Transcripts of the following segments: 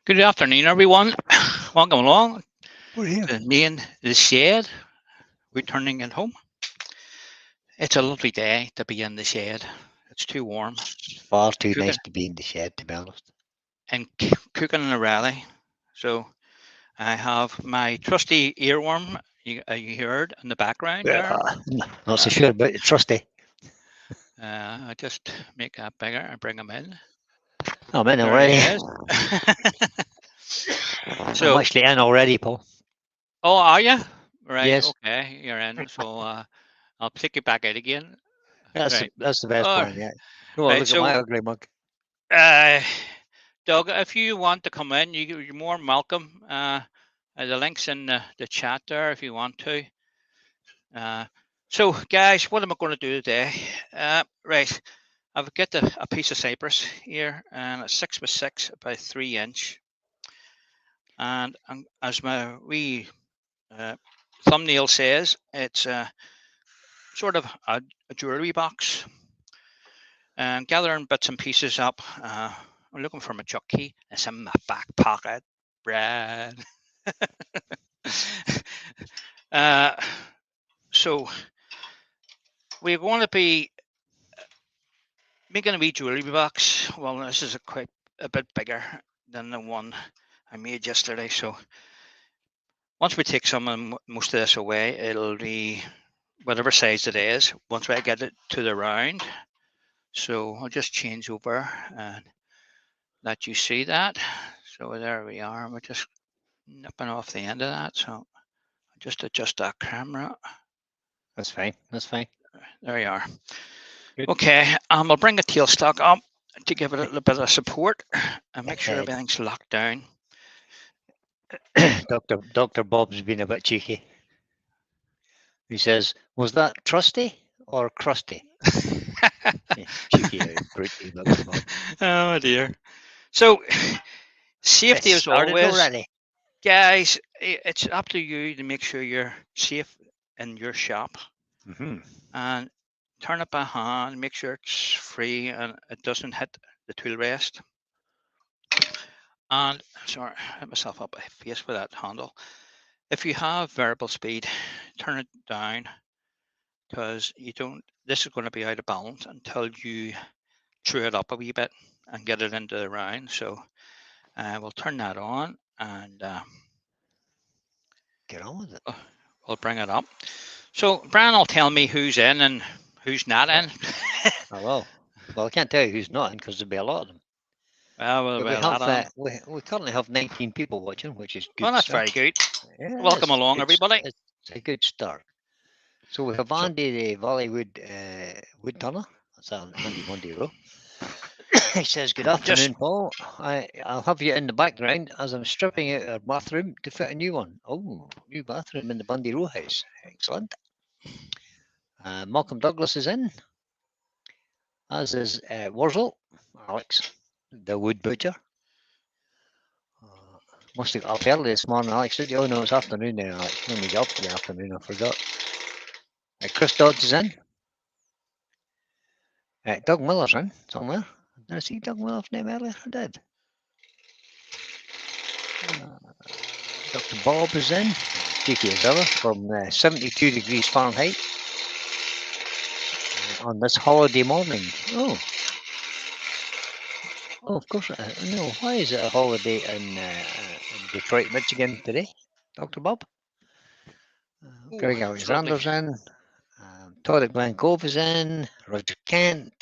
Good afternoon, everyone. Welcome along We're here. to me in the shed, returning at home. It's a lovely day to be in the shed. It's too warm. It's far too Cooking nice to be in the shed, to be honest. and cooking in a rally. So I have my trusty earworm. You heard in the background there. Not so sure about the trusty. I just make that bigger and bring him in. I'm in There already. he is. I'm So, actually in already, Paul. oh, are you? Right. Yes. Okay, you're in. So I'll take you back out again. That's Right. the best All plan, yeah. Go on, right. look at my So, ugly mug. Doug, if you want to come in, you're more than welcome. The link's in the chat there if you want to. So, guys, what am I going to do today? Right, I've got a piece of cypress here, and it's 6x6 by 3 inch. And as my wee thumbnail says, it's sort of a jewellery box. And gathering bits and pieces up. I'm looking for my chuck key. It's in my back pocket, Brad. So we're going to be making a wee jewellery box. Well, this is a bit bigger than the one I made yesterday. So once we take most of this away, it'll be whatever size it is. Once I get it to the round, so I'll just change over and let you see that. So there we are. We're just nipping off the end of that. So I'll just adjust that camera. That's fine. That's fine. There you are. Good. Okay, I'll bring the tailstock up to give it a little bit of support and make sure everything's locked down. Dr. Bob's been a bit cheeky. He says, "Was that trusty or crusty?" Cheeky, pretty Dr. Bob. Oh dear. So safety is always, already. guys. It's up to you to make sure you're safe in your shop, and turn it by hand. Make sure it's free and it doesn't hit the tool rest. And sorry, I hit myself up my face with that handle. If you have variable speed, turn it down, because you don't. This is going to be out of balance until you true it up a wee bit and get it into the round. So we'll turn that on and get on with it. We'll bring it up. So Brian will tell me who's in and who's not in. Oh, well, I can't tell you who's not in because there'll be a lot of them. We currently have 19 people watching, which is good. Well, that's very good. Yeah, welcome along, everybody. It's a good start. So we have Andy, the Valleywood wood turner. That's Andy Monday Row. He says, "Good afternoon, Paul. I'll have you in the background as I'm stripping out our bathroom to fit a new one." Oh, new bathroom in the Bundy Row house. Excellent. Malcolm Douglas is in, as is Wurzel, Alex, the wood butcher. Must have got up early this morning, Alex. Did you? Oh, no, it's afternoon now, Alex. When we got up for the afternoon, I forgot. Chris Dodds is in. Doug Miller's in somewhere. Did I see Doug Miller's name earlier? I did. Dr. Bob is in. Cheeky as ever, from 72 degrees Fahrenheit on this holiday morning. Oh, of course. No, why is it a holiday in Detroit, Michigan today, Dr. Bob? Greg Alexander's in. Todd at Glen Cove is in. Roger Kent.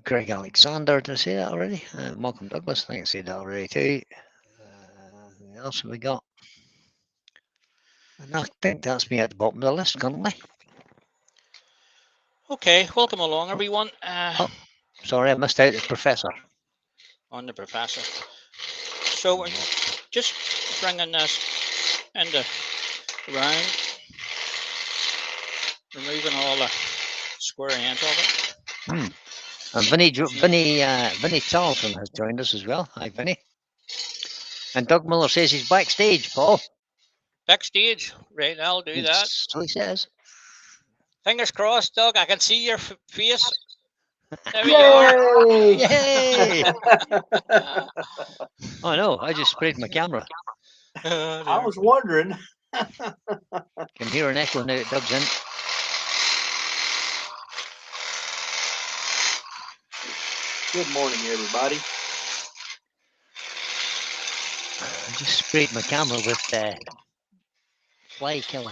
Greg Alexander, did I say that already? Malcolm Douglas, I think I said that already too. Who else have we got? And I think that's me at the bottom of the list currently. Okay, welcome along, everyone. Sorry, I missed out the professor. On the professor. So we're just bringing this into round, removing all the square ends of it. And Vinny Charlton has joined us as well. Hi, Vinny. And Doug Miller says he's backstage, Paul. Backstage, right? I'll do that. So he says. Fingers crossed, Doug. I can see your face. There you are. Yay! Yay! Ah, Oh no, I just sprayed my camera. oh, I dear. was wondering. Can hear an echo now it Doug's in. Good morning, everybody. I just sprayed my camera with fly killer.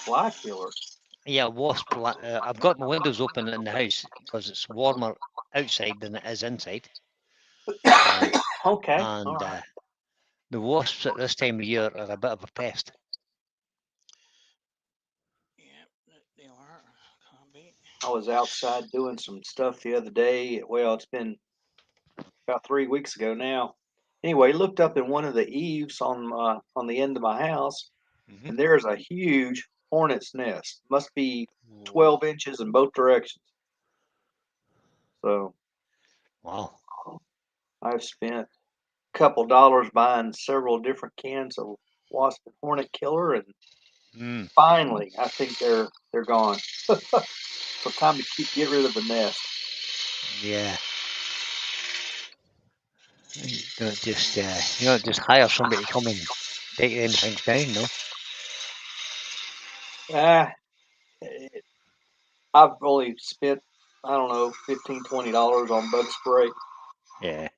Fly killer. Yeah, wasp. I've got my windows open in the house because it's warmer outside than it is inside. Okay. And All right. the wasps at this time of year are a bit of a pest. Yeah, they are. Can be. I was outside doing some stuff the other day. Well, it's been about 3 weeks ago now. Anyway, looked up in one of the eaves on the end of my house, and there's a huge hornet's nest. Must be 12 inches in both directions. So Wow. I've spent a couple dollars buying several different cans of wasp and hornet killer, and Mm. finally, I think they're gone. So time to get rid of the nest. Yeah. You don't just hire somebody to come and take them things down, no? Ah, I've only spent, I don't know, $15, $20 on bug spray. Yeah.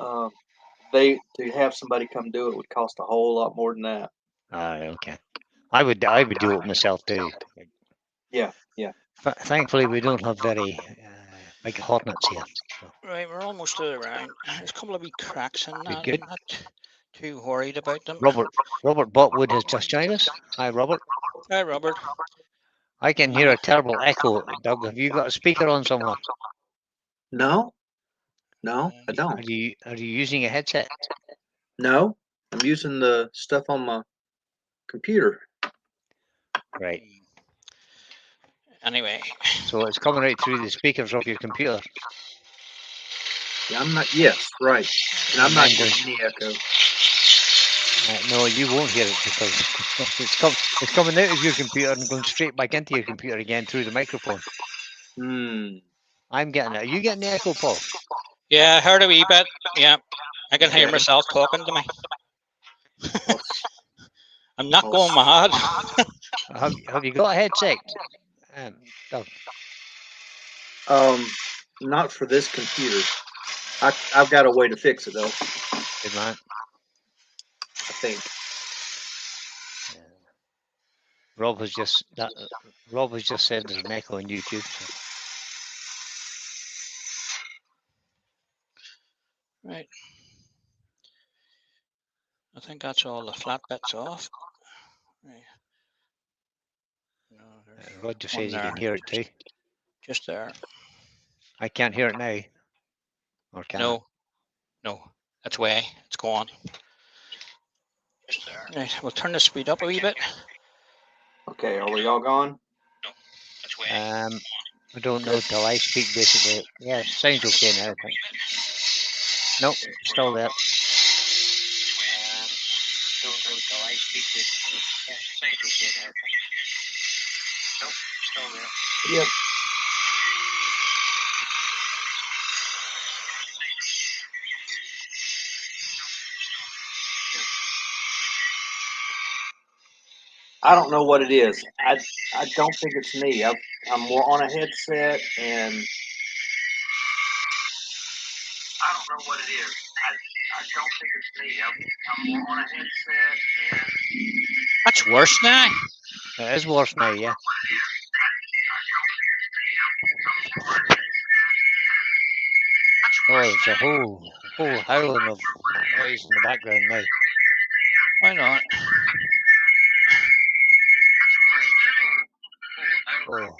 To have somebody come do it would cost a whole lot more than that. Okay. I would do it myself too. Yeah, yeah. Thankfully, we don't have very big hornets here. So Right, we're almost around. There's a couple of wee cracks in we that. good. I'm not too worried about them. Robert Botwood has just joined us. Hi, Robert. Hi, Robert. I can hear a terrible echo. Doug, have you got a speaker on somewhere? No, no, I Are don't. you using a headset? No, I'm using the stuff on my computer. Right. Anyway, So it's coming right through the speakers of your computer. Yeah, I'm not. Yes, right. And I'm And not I'm hearing going. any echo. No, you won't hear it because it's coming out of your computer and going straight back into your computer again through the microphone. Hmm. I'm getting it. Are you getting the echo, Paul? yeah, I heard a wee bit. Yeah, I can hear Okay. myself talking to me. Well, I'm not well, going mad. Have you got a headset? Doug? Not for this computer. I've got a way to fix it though. Good man. I think. Rob has just said there's an echo on YouTube. So. Right. I think that's all the flat bits off. Right. No, Roger one says he there. can hear it too. Just there. I can't hear it now. Or can I? No, that's way. It's gone. Just there. Right, we'll turn the speed up a wee bit. Okay, are we all gone? I don't know till I speak basically. Yeah, sounds okay now, I think. Nope, still there. Yep. I don't know what it is. I don't think it's me. I'm on a headset and I don't know what it is. I don't think it's me. I'm on a headset and That's worse now. It is worse now, yeah. Oh, there's a whole howling of noise in the background now. Why not? Oh.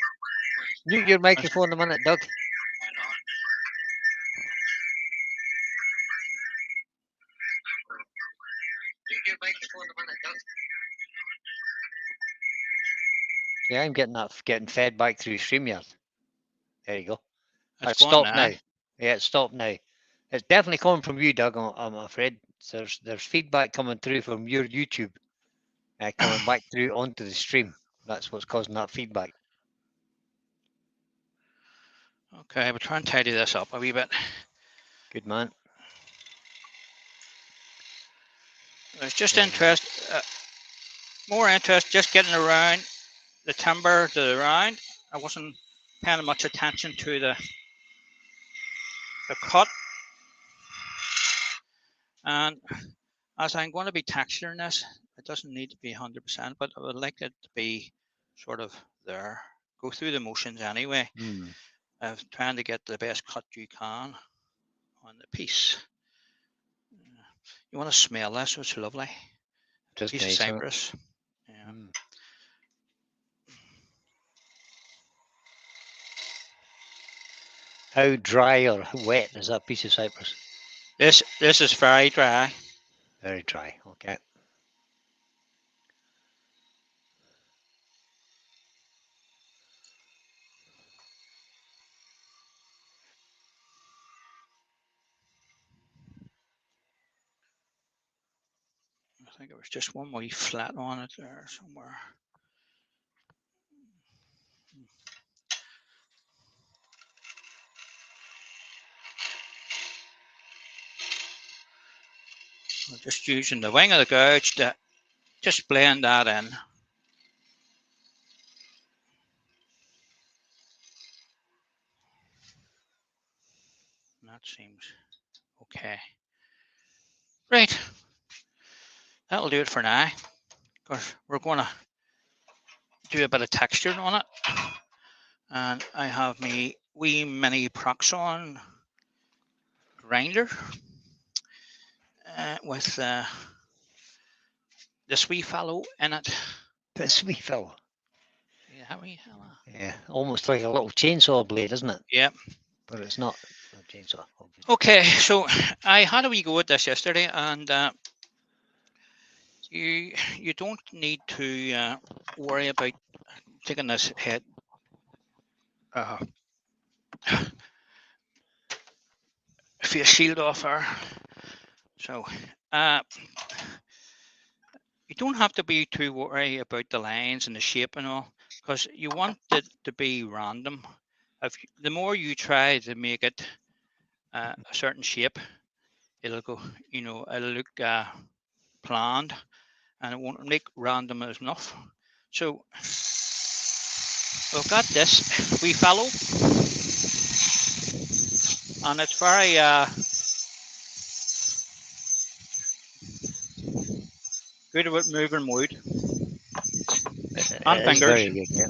Mute your microphone a minute, Doug. Yeah, I'm getting fed back through StreamYard. There you go. It's gone stopped now. now. Yeah, it's stopped now. It's definitely coming from you, Doug. I'm afraid there's feedback coming through from your YouTube. coming back through onto the stream. That's what's causing that feedback. Okay, we'll try and tidy this up a wee bit. Good man. There's just more interest just getting around the timber to the round. I wasn't paying much attention to the cut. And as I'm going to be texturing this, it doesn't need to be 100%, but I would like it to be sort of there. Go through the motions anyway of trying to get the best cut you can on the piece. You want to smell this, it's lovely. Just piece nice, of cypress. Huh? Yeah. How dry or wet is that piece of cypress? This is very dry. Very dry, okay. I think it was just one wee flat on it there somewhere. I'm just using the wing of the gouge to just blend that in. That seems okay. Right. That'll do it for now. Because we're going to do a bit of texture on it. And I have my wee mini Proxon grinder with this wee fellow in it. This wee fellow. See that wee fellow? Yeah, almost like a little chainsaw blade, isn't it? Yep. But it's not a chainsaw, obviously. Okay, so I had a wee go at this yesterday, and you don't need to worry about taking this head face shield off her. So you don't have to be too worried about the lines and the shape and all, because you want it to be random. The more you try to make it a certain shape, it'll go, it'll look planned, and it won't make random enough. So we've got this wee fellow, and it's very good about moving wood and fingers. Very good, yeah.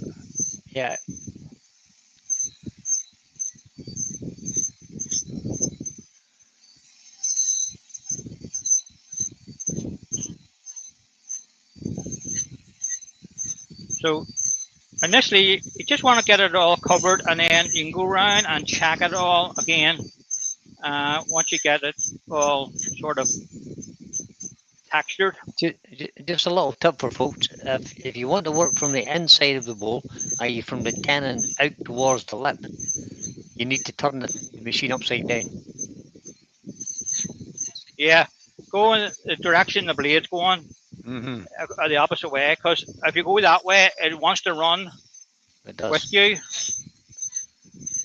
Yeah. So initially, you just want to get it all covered, and then you can go around and check it all again. Once you get it all sort of textured. Just a little tip for folks: if you want to work from the inside of the bowl, i.e., from the tenon out towards the lip, you need to turn the machine upside down. Yeah, go in the direction the blade's going, the opposite way. Because if you go that way, it wants to run with you.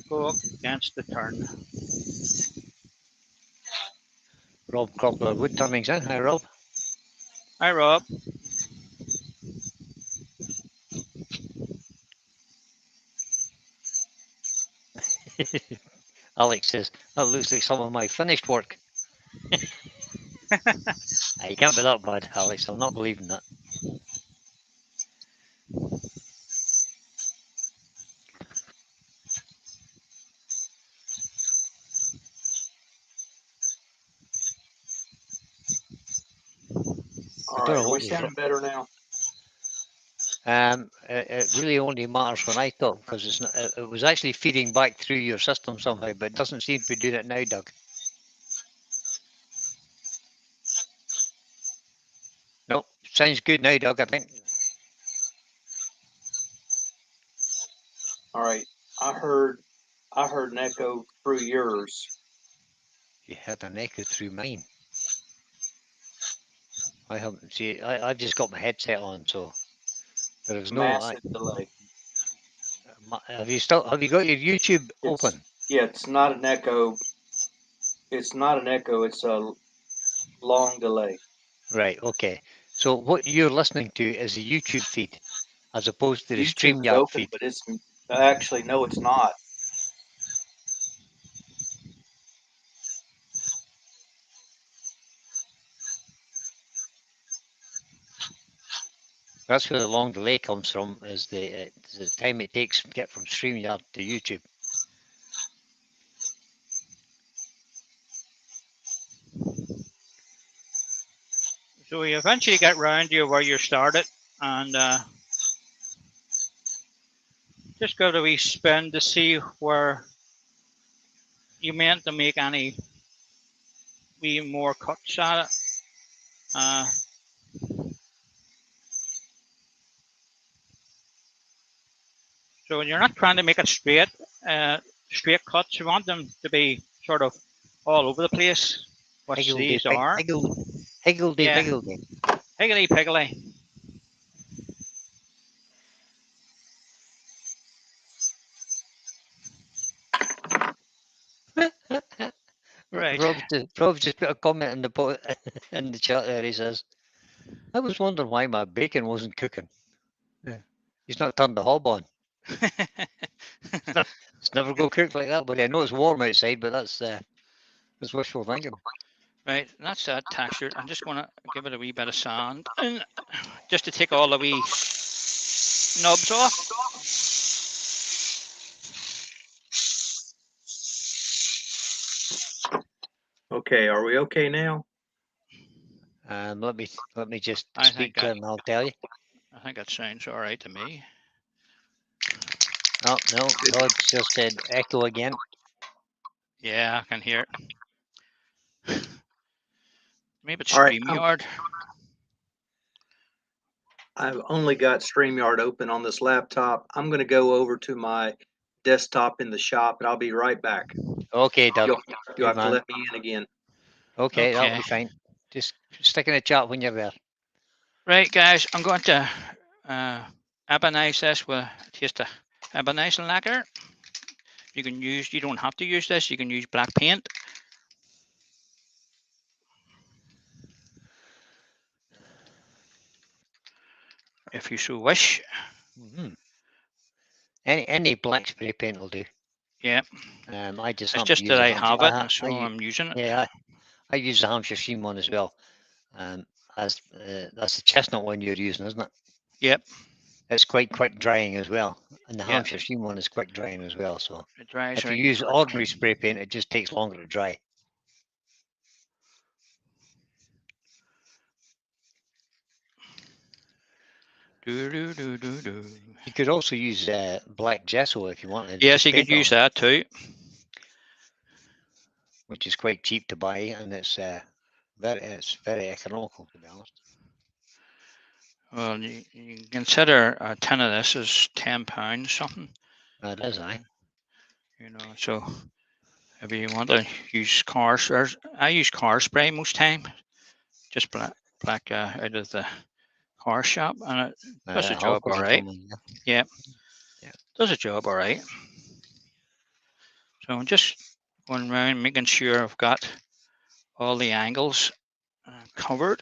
Go against the turn. Rob Cropler, wood turnings in. Hi, Rob. Hi, Rob. Alex says, that looks like some of my finished work. You can't be that bad, Alex. I'm not believing that. All right, are we sounding better now? It really only matters when I talk, because it's not, it was actually feeding back through your system somehow, but it doesn't seem to be doing it now, Doug. Nope, sounds good now, Doug, I think. All right, I heard an echo through yours. You had an echo through mine. I haven't. See, I've just got my headset on, so there is no. Massive delay. Have you got your YouTube open? Yeah, it's not an echo. It's not an echo. It's a long delay. Right. Okay. So what you're listening to is the YouTube feed, as opposed to the YouTube's StreamYard open, feed. but it's actually no, it's not. That's where the long delay comes from. Is the time it takes to get from StreamYard to YouTube. So we eventually get round to where you started, and just go to a wee spin to see where you meant to make any wee more cuts at it. So you're not trying to make it straight cuts. You want them to be sort of all over the place, which these are. Higgledy Yeah. piggledy. Higgly piggly. Right. Rob's just put a comment in the in the chat there. He says, "I was wondering why my bacon wasn't cooking. Yeah. He's not turned the hob on. It's never go cook like that. But I know it's warm outside, but that's wishful thinking." Right, that's that textured. I'm just going to give it a wee bit of sand, and just to take all the wee knobs off. Okay, are we okay now? Let me just I speak think to it and I'll tell you. I think that sounds all right to me. Oh no, Todd just said echo again. Yeah, I can hear it. Maybe it's All right, StreamYard. I've only got StreamYard open on this laptop. I'm going to go over to my desktop in the shop, and I'll be right back. Okay, Doug. You'll have to man. let me in again. Okay, that'll Okay. be fine. Just stick in the chat when you're there. Right, guys, I'm going to ebonize this with just a ebonizing lacquer. You don't have to use this. You can use black paint. If you so wish. Mm-hmm. Any black spray paint will do. Yeah. I just it's just that I have it, so I'm using it. Yeah, I use the Hampshire Sheen one as well. That's the chestnut one you're using, isn't it? Yep. It's quite quick drying as well, and the Yep. Hampshire Sheen one is quick drying as well. So It dries if you right use quick. ordinary spray paint, it just takes longer to dry. You could also use black gesso if you wanted. Yes, you could use that too. Which is quite cheap to buy, and it's very economical, to be honest. Well, you consider a tin of this is £10 something. That is, aye. You know, so if you want to use I use car spray most time, just black out of the car shop, and it does the job all right. Yeah, does a job all right. So I'm just going around making sure I've got all the angles covered.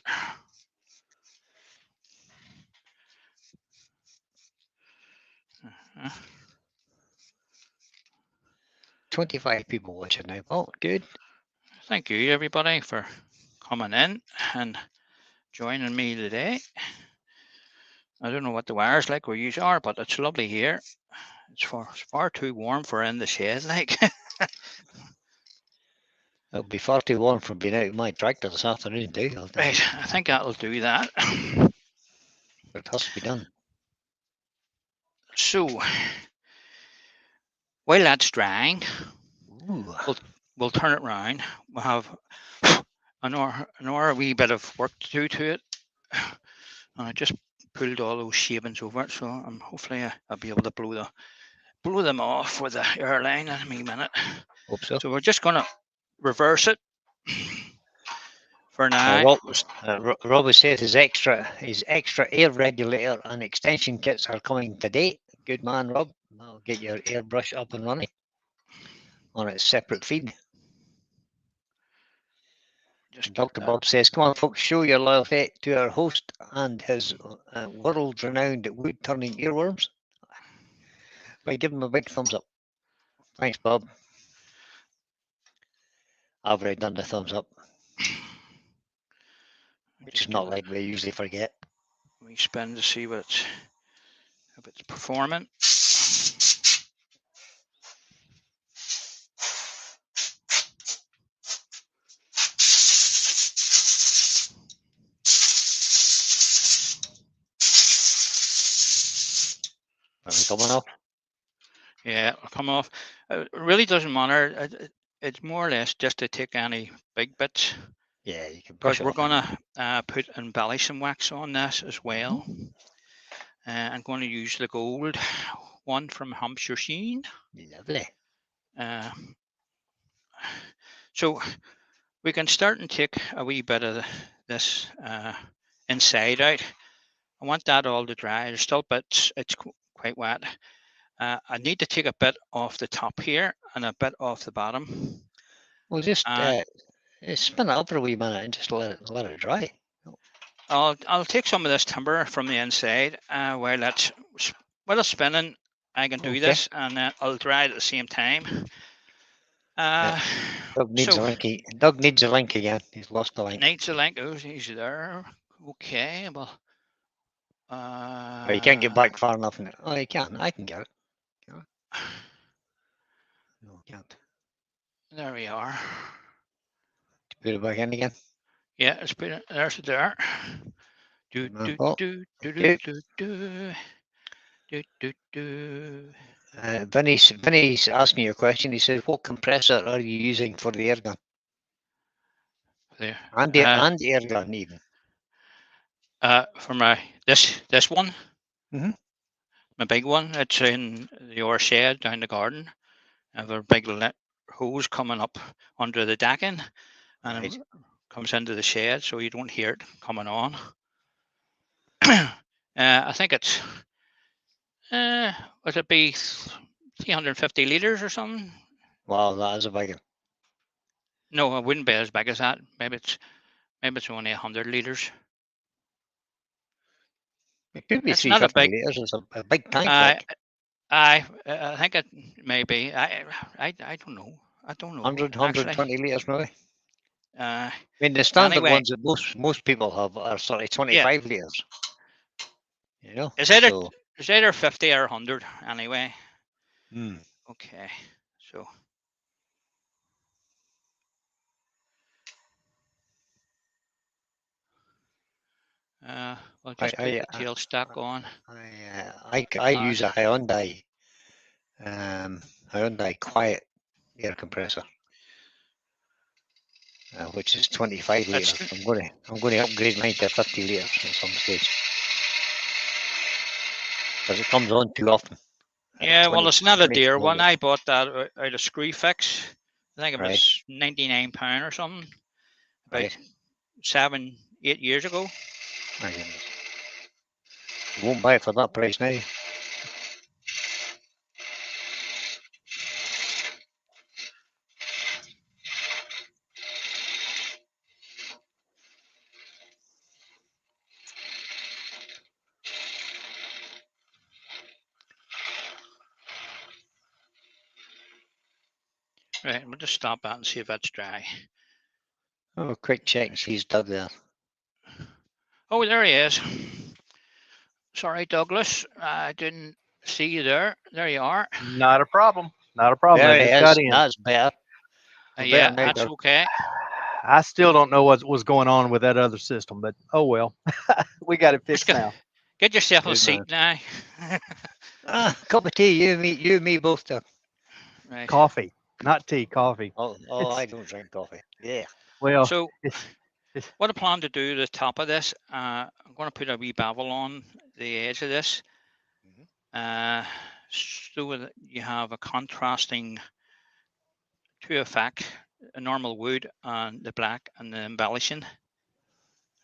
Uh, 25 people watching now. Oh, good. Thank you, everybody, for coming in and joining me today. I don't know what the wire's like where you are, but it's lovely here. It's far too warm for in the shed, like. It'll be far too warm from being out of my tractor this afternoon, too. Right, I think that'll do that. But it has to be done. So, while that's drying, we'll turn it round. We'll have another wee bit of work to do to it. And I just pulled all those shavings over it, so hopefully I'll be able to blow them off with the airline in a wee minute. Hope so. So we're just gonna reverse it for now. Rob was said his extra air regulator and extension kits are coming today. Good man, Rob. I'll get your airbrush up and running on its separate feed. Just Dr. Bob says, come on, folks, show your loyalty to our host and his world-renowned wood-turning earworms by giving him a big thumbs up. Thanks, Bob. I've already done the thumbs up, which is not like we usually forget. We spin to see what if it's performing. Are we coming off? Yeah, it'll come off. It really doesn't matter. It's more or less just to take any big bits. Yeah, you can Because brush it we're off. going to put embellishing wax on this as well. I'm going to use the gold one from Hampshire Sheen. Lovely. So we can start and take a wee bit of this inside out. I want that all to dry. There's still bits, it's quite wet. I need to take a bit off the top here and a bit off the bottom. Well, just spin it up for a wee minute and just let it dry. I'll take some of this timber from the inside while it's spinning. I can do this, and then I'll dry it at the same time. Doug needs a link. Doug needs a link again. He's lost the link. Needs a link. Oh, he's there. Okay, well. You can't get back far enough. Oh, you can. I can get it. No, can't. There we are. Put it back in again. Yeah, it's been there's it there. Vinny's asked me a question. He says, "What compressor are you using for the air gun?" There. And the air gun even. For my this one. Mm-hmm. My big one. It's in your shed down the garden. I have a big hose coming up under the decking, and it comes into the shed, so you don't hear it coming on. I think it's would it be 350 liters or something? Wow, that is a big one. No, it wouldn't be as big as that. Maybe it's only 100 liters. It could be it's 350 not a big, liters. It's a big tank. I think it may be. I don't know. I don't know. 120 liters maybe. I mean, the standard ones that most people have are sort of 25 liters. You know. It's either 50 or 100 anyway. Okay, so. I'll just put the tail stack on. I use a Hyundai Quiet air compressor, which is 25 liters. I'm going to upgrade mine to 50 liters at some stage because it comes on too often. Yeah, well, it's not a dear one. I bought that out of Screw Fix. I think it was £99 or something. About 7-8 years ago. My goodness. You won't buy it for that price now. Right, we'll just stop that and see if that's dry. Oh, quick check and see he's Doug there. Oh, there he is. Sorry, Douglas. I didn't see you there. There you are. Not a problem. Not a problem. There he is. That's better. Yeah, that's okay. I still don't know what was going on with that other system, but oh well. We got it fixed now. Get yourself a seat now. Cup of tea. You and me both, Doug. Right. Coffee, not tea. Coffee. Oh, I don't drink coffee. Yeah. Well, so what I plan to do to the top of this, I'm going to put a wee bevel on the edge of this, so that you have a contrasting two effect: a normal wood and the black and the embellishing.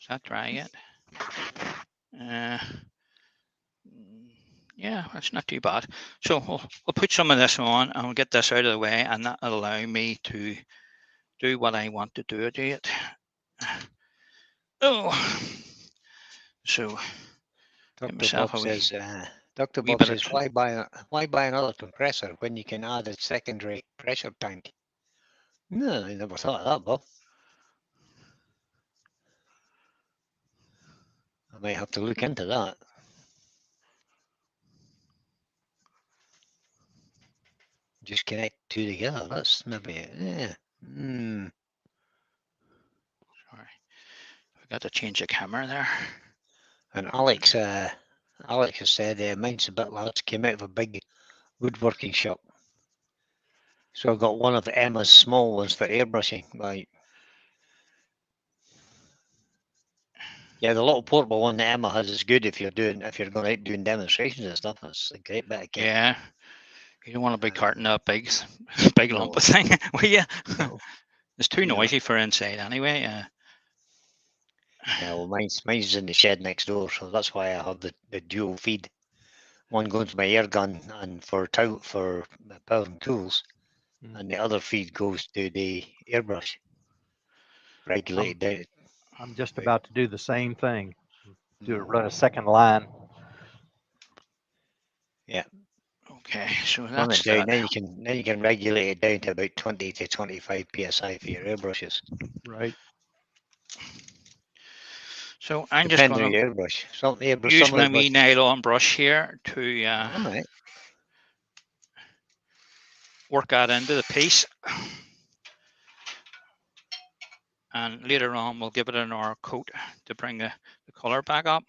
Is that dry yet? Yeah, that's not too bad. So we'll put some of this on and we'll get this out of the way, and that'll allow me to do what I want to do it. Oh, so Dr. Bob says, why buy another compressor when you can add a secondary pressure tank? No, I never thought of that, Bob. I might have to look into that. Just connect two together. That's maybe, yeah. Sorry, I got to change the camera there. And Alex has said, mine's a bit large, came out of a big woodworking shop. So I've got one of Emma's small ones for airbrushing. Right. Yeah, the little portable one that Emma has is good if you're going out doing demonstrations and stuff. It's a great bit of kit. Yeah, you don't want to be carting a big lump of thing, will you? No. It's too noisy for inside anyway. Yeah, well, mine's in the shed next door, so that's why I have the dual feed. One going to my air gun and for power and tools, and the other feed goes to the airbrush. Regulated down. I'm just about to do the same thing. Run a second line. Yeah. Okay, so Run that's it down. that. Then you can regulate it down to about 20 to 25 psi for your airbrushes. Right. So I'm just Depending going on your airbrush. Some use my airbrush. wee nylon brush here to All right. work that into the piece. And later on, we'll give it another coat to bring the color back up.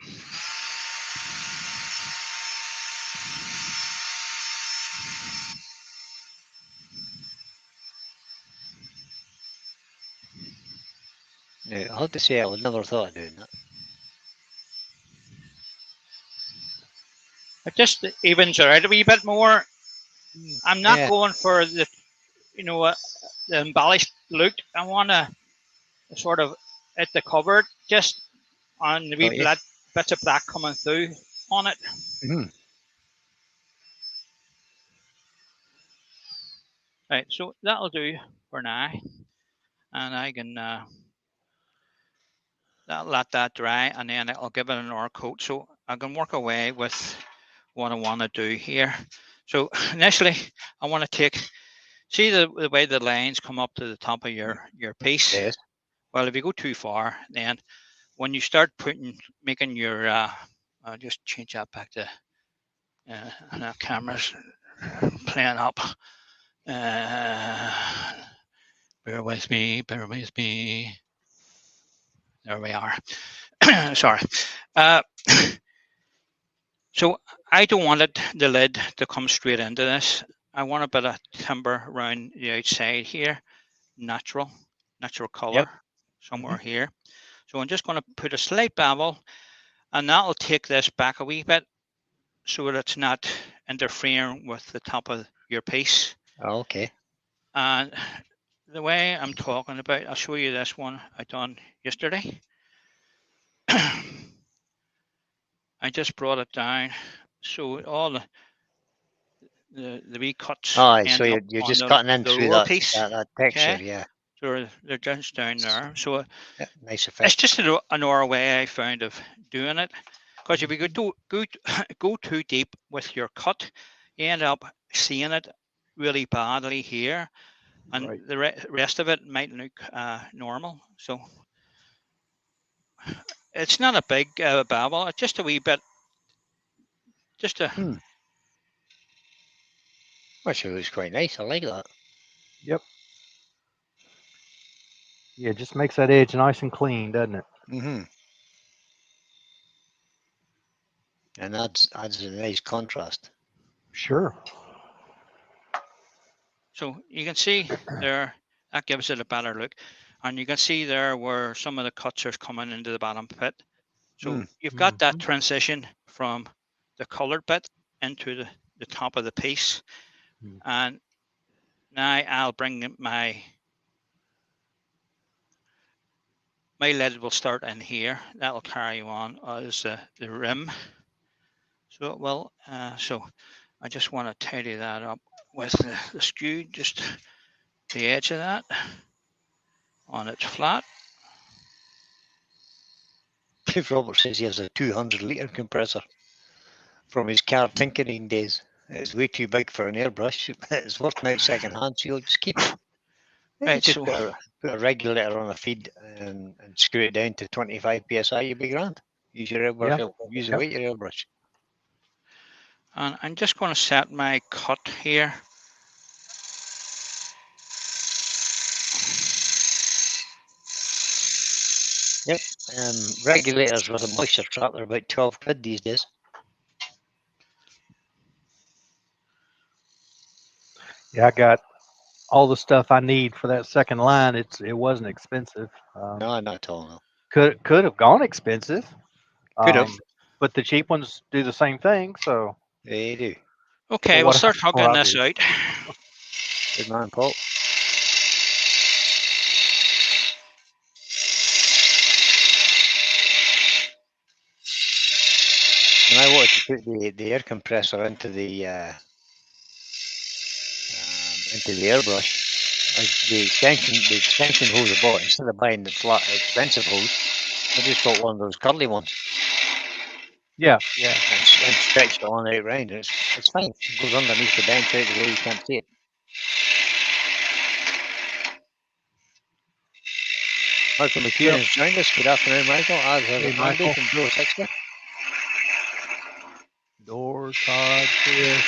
Now, I have to say, I would never thought of doing that. It just evens it out a wee bit more. I'm not going for the, the embellished look. I want to sort of at the cover just on the wee bits of black coming through on it. Right, so that'll do for now, and I can let that dry, and then I'll give it another coat. So I can work away with what I want to do here. So initially, I want to see the way the lines come up to the top of your piece. Yes. Well, if you go too far, then when you start making your, I'll just change that back to, the camera's playing up. Bear with me. There we are. Sorry. So I don't want the lid to come straight into this. I want a bit of timber around the outside here, natural color somewhere here. So I'm just going to put a slight bevel, and that'll take this back a wee bit so that it's not interfering with the top of your piece. Okay. And the way I'm talking about, I'll show you this one I done yesterday. I just brought it down so all the wee cuts. So you're just cutting in through that texture, okay? yeah. So they're just down there. So nice effect. It's just another way I found of doing it. Because if you go too deep with your cut, you end up seeing it really badly here, and the rest of it might look normal. So it's not a big bevel. It's just a wee bit. Just a. Actually, it looks quite nice. I like that. Yep. Yeah, it just makes that edge nice and clean, doesn't it? And adds a nice contrast. Sure. So you can see there, that gives it a better look. And you can see there where some of the cuts are coming into the bottom bit. So you've got that transition from the colored bit into the top of the piece. And now I'll bring my my lid will start in here. That'll carry on as the rim. So it will. So I just want to tidy that up with the skew, just the edge of that on its flat. Robert says he has a 200-litre compressor from his car tinkering days. It's way too big for an airbrush. It's worth now second hand, so you'll just keep it. Right, Just so put a regulator on a feed and screw it down to 25 psi. You'll be grand. Use your airbrush. Yeah. Use the Yep. weight of your airbrush. and I'm just going to set my cut here. Yep. Regulators with a moisture trap are about 12 quid these days. Yeah, I got all the stuff I need for that second line. It wasn't expensive. No, not at all. No. Could have gone expensive. Could have. But the cheap ones do the same thing. So They do. Okay, we'll start hugging this out. Good man, Paul. And I wanted to put the air compressor into the airbrush. The extension hose I bought, instead of buying the flat expensive hose, I just got one of those curly ones. Yeah. And stretched it on out round. It's fine. It goes underneath the bench out the way you can't see it. Michael McKeon has joined us. Good afternoon, Michael. As has Hey, Andy Michael. from Door 60. Door, Todd, Chris,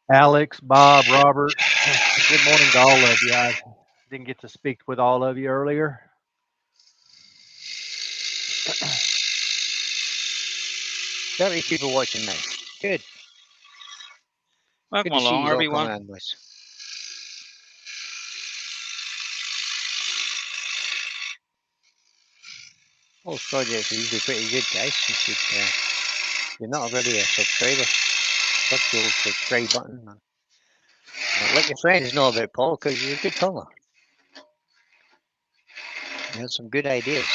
Alex, Bob, Robert. Good morning to all of you. I didn't get to speak with all of you earlier. 30 people watching now. Good. Welcome Good to see along, you all everyone. coming in, boys. All projects are usually pretty good, guys. You should, if you're not already a subscriber, click the old subscribe button. Let your friends know about Paul, because he's a good caller. He has some good ideas.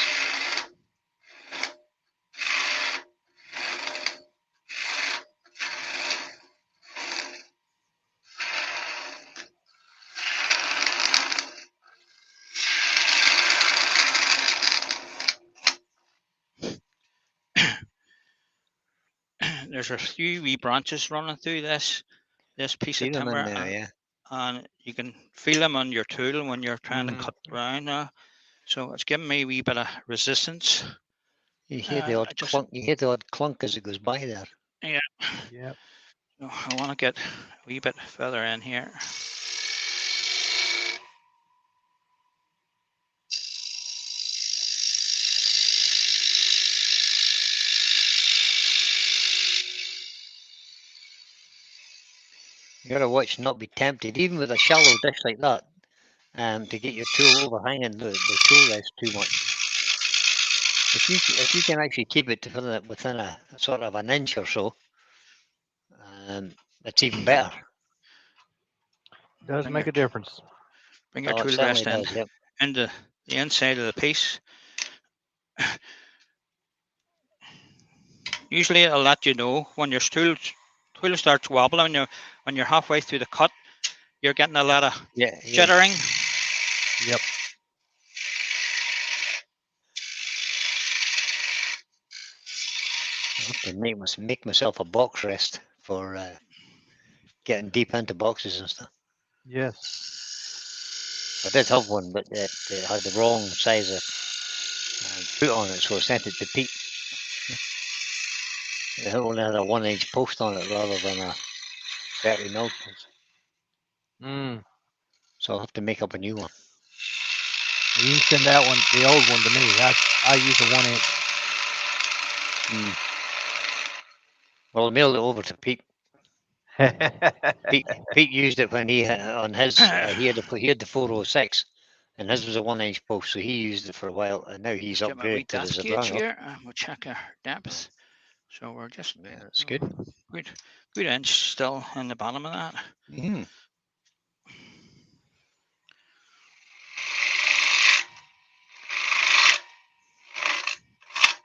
There's a few wee branches running through this piece See of them timber, in there, yeah. and you can feel them on your tool when you're trying to cut around now. So it's giving me a wee bit of resistance. You hear the odd clunk. You hear the odd clunk as it goes by there. Yeah. Yep. So I want to get a wee bit further in here. You gotta watch, not be tempted, even with a shallow dish like that, to get your tool overhanging the tool rest too much. If you can actually keep it within a sort of an inch or so, it's even better. Does make a difference. Bring your Oh, it tool certainly rest in does, yep. into the inside of the piece. Usually it'll let you know when your tool starts wobbling, when you're halfway through the cut, you're getting a lot of jittering. Yep. I have to make myself a box rest for getting deep into boxes and stuff. Yes. I did have one, but it had the wrong size of foot on it, so I sent it to Pete. It only had a 1-inch post on it rather than a 30mm post. So I'll have to make up a new one. You can send that one, the old one, to me. I use a 1-inch. Well, I'll mail it over to Pete. Pete used it when he on his he had the 406, and his was a 1-inch post, so he used it for a while, and now he's Get my wee upgraded to the depth gauge Zadrano. here, and we'll check our depth. So we're just that's good. Good inch still in the bottom of that.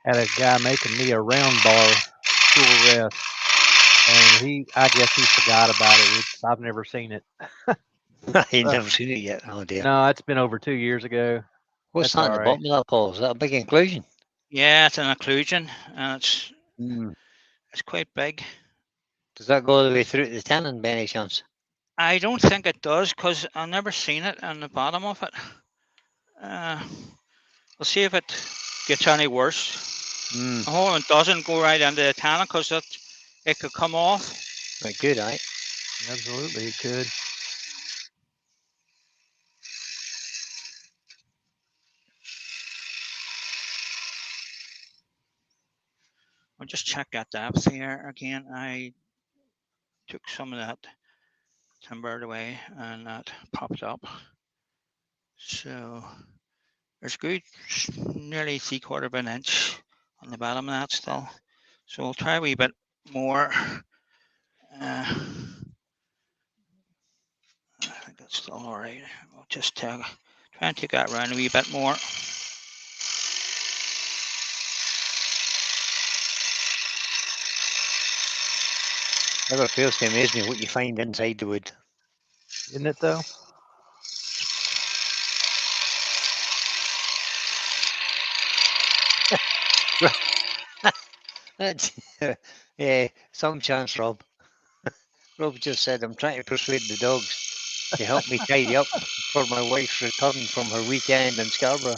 Had a guy making me a round bar tool rest, and I guess he forgot about it. I've never seen it. I ain't never seen it yet. Oh dear. No, it's been over 2 years ago. What's That's that in all the right. bottom of that, Paul? Is that a big inclusion? Yeah, it's an occlusion, and Mm. it's quite big. Does that go all the way through to the tenon by any chance? I don't think it does because I've never seen it on the bottom of it. We'll see if it gets any worse. Mm. I hope it doesn't go right into the tannin because it could come off. Right, good, right? Absolutely, it could. I'll just check that depth here again. I took some of that timber away and that popped up. So there's good, nearly 3/4 of an inch on the bottom of that still. So we'll try a wee bit more. I think that's still all right. We'll just try and take that around a wee bit more. Never fails to amaze me what you find inside the wood. Isn't it though? That's yeah, some chance, Rob. Rob just said I'm trying to persuade the dogs to help me tidy up for my wife's return from her weekend in Scarborough.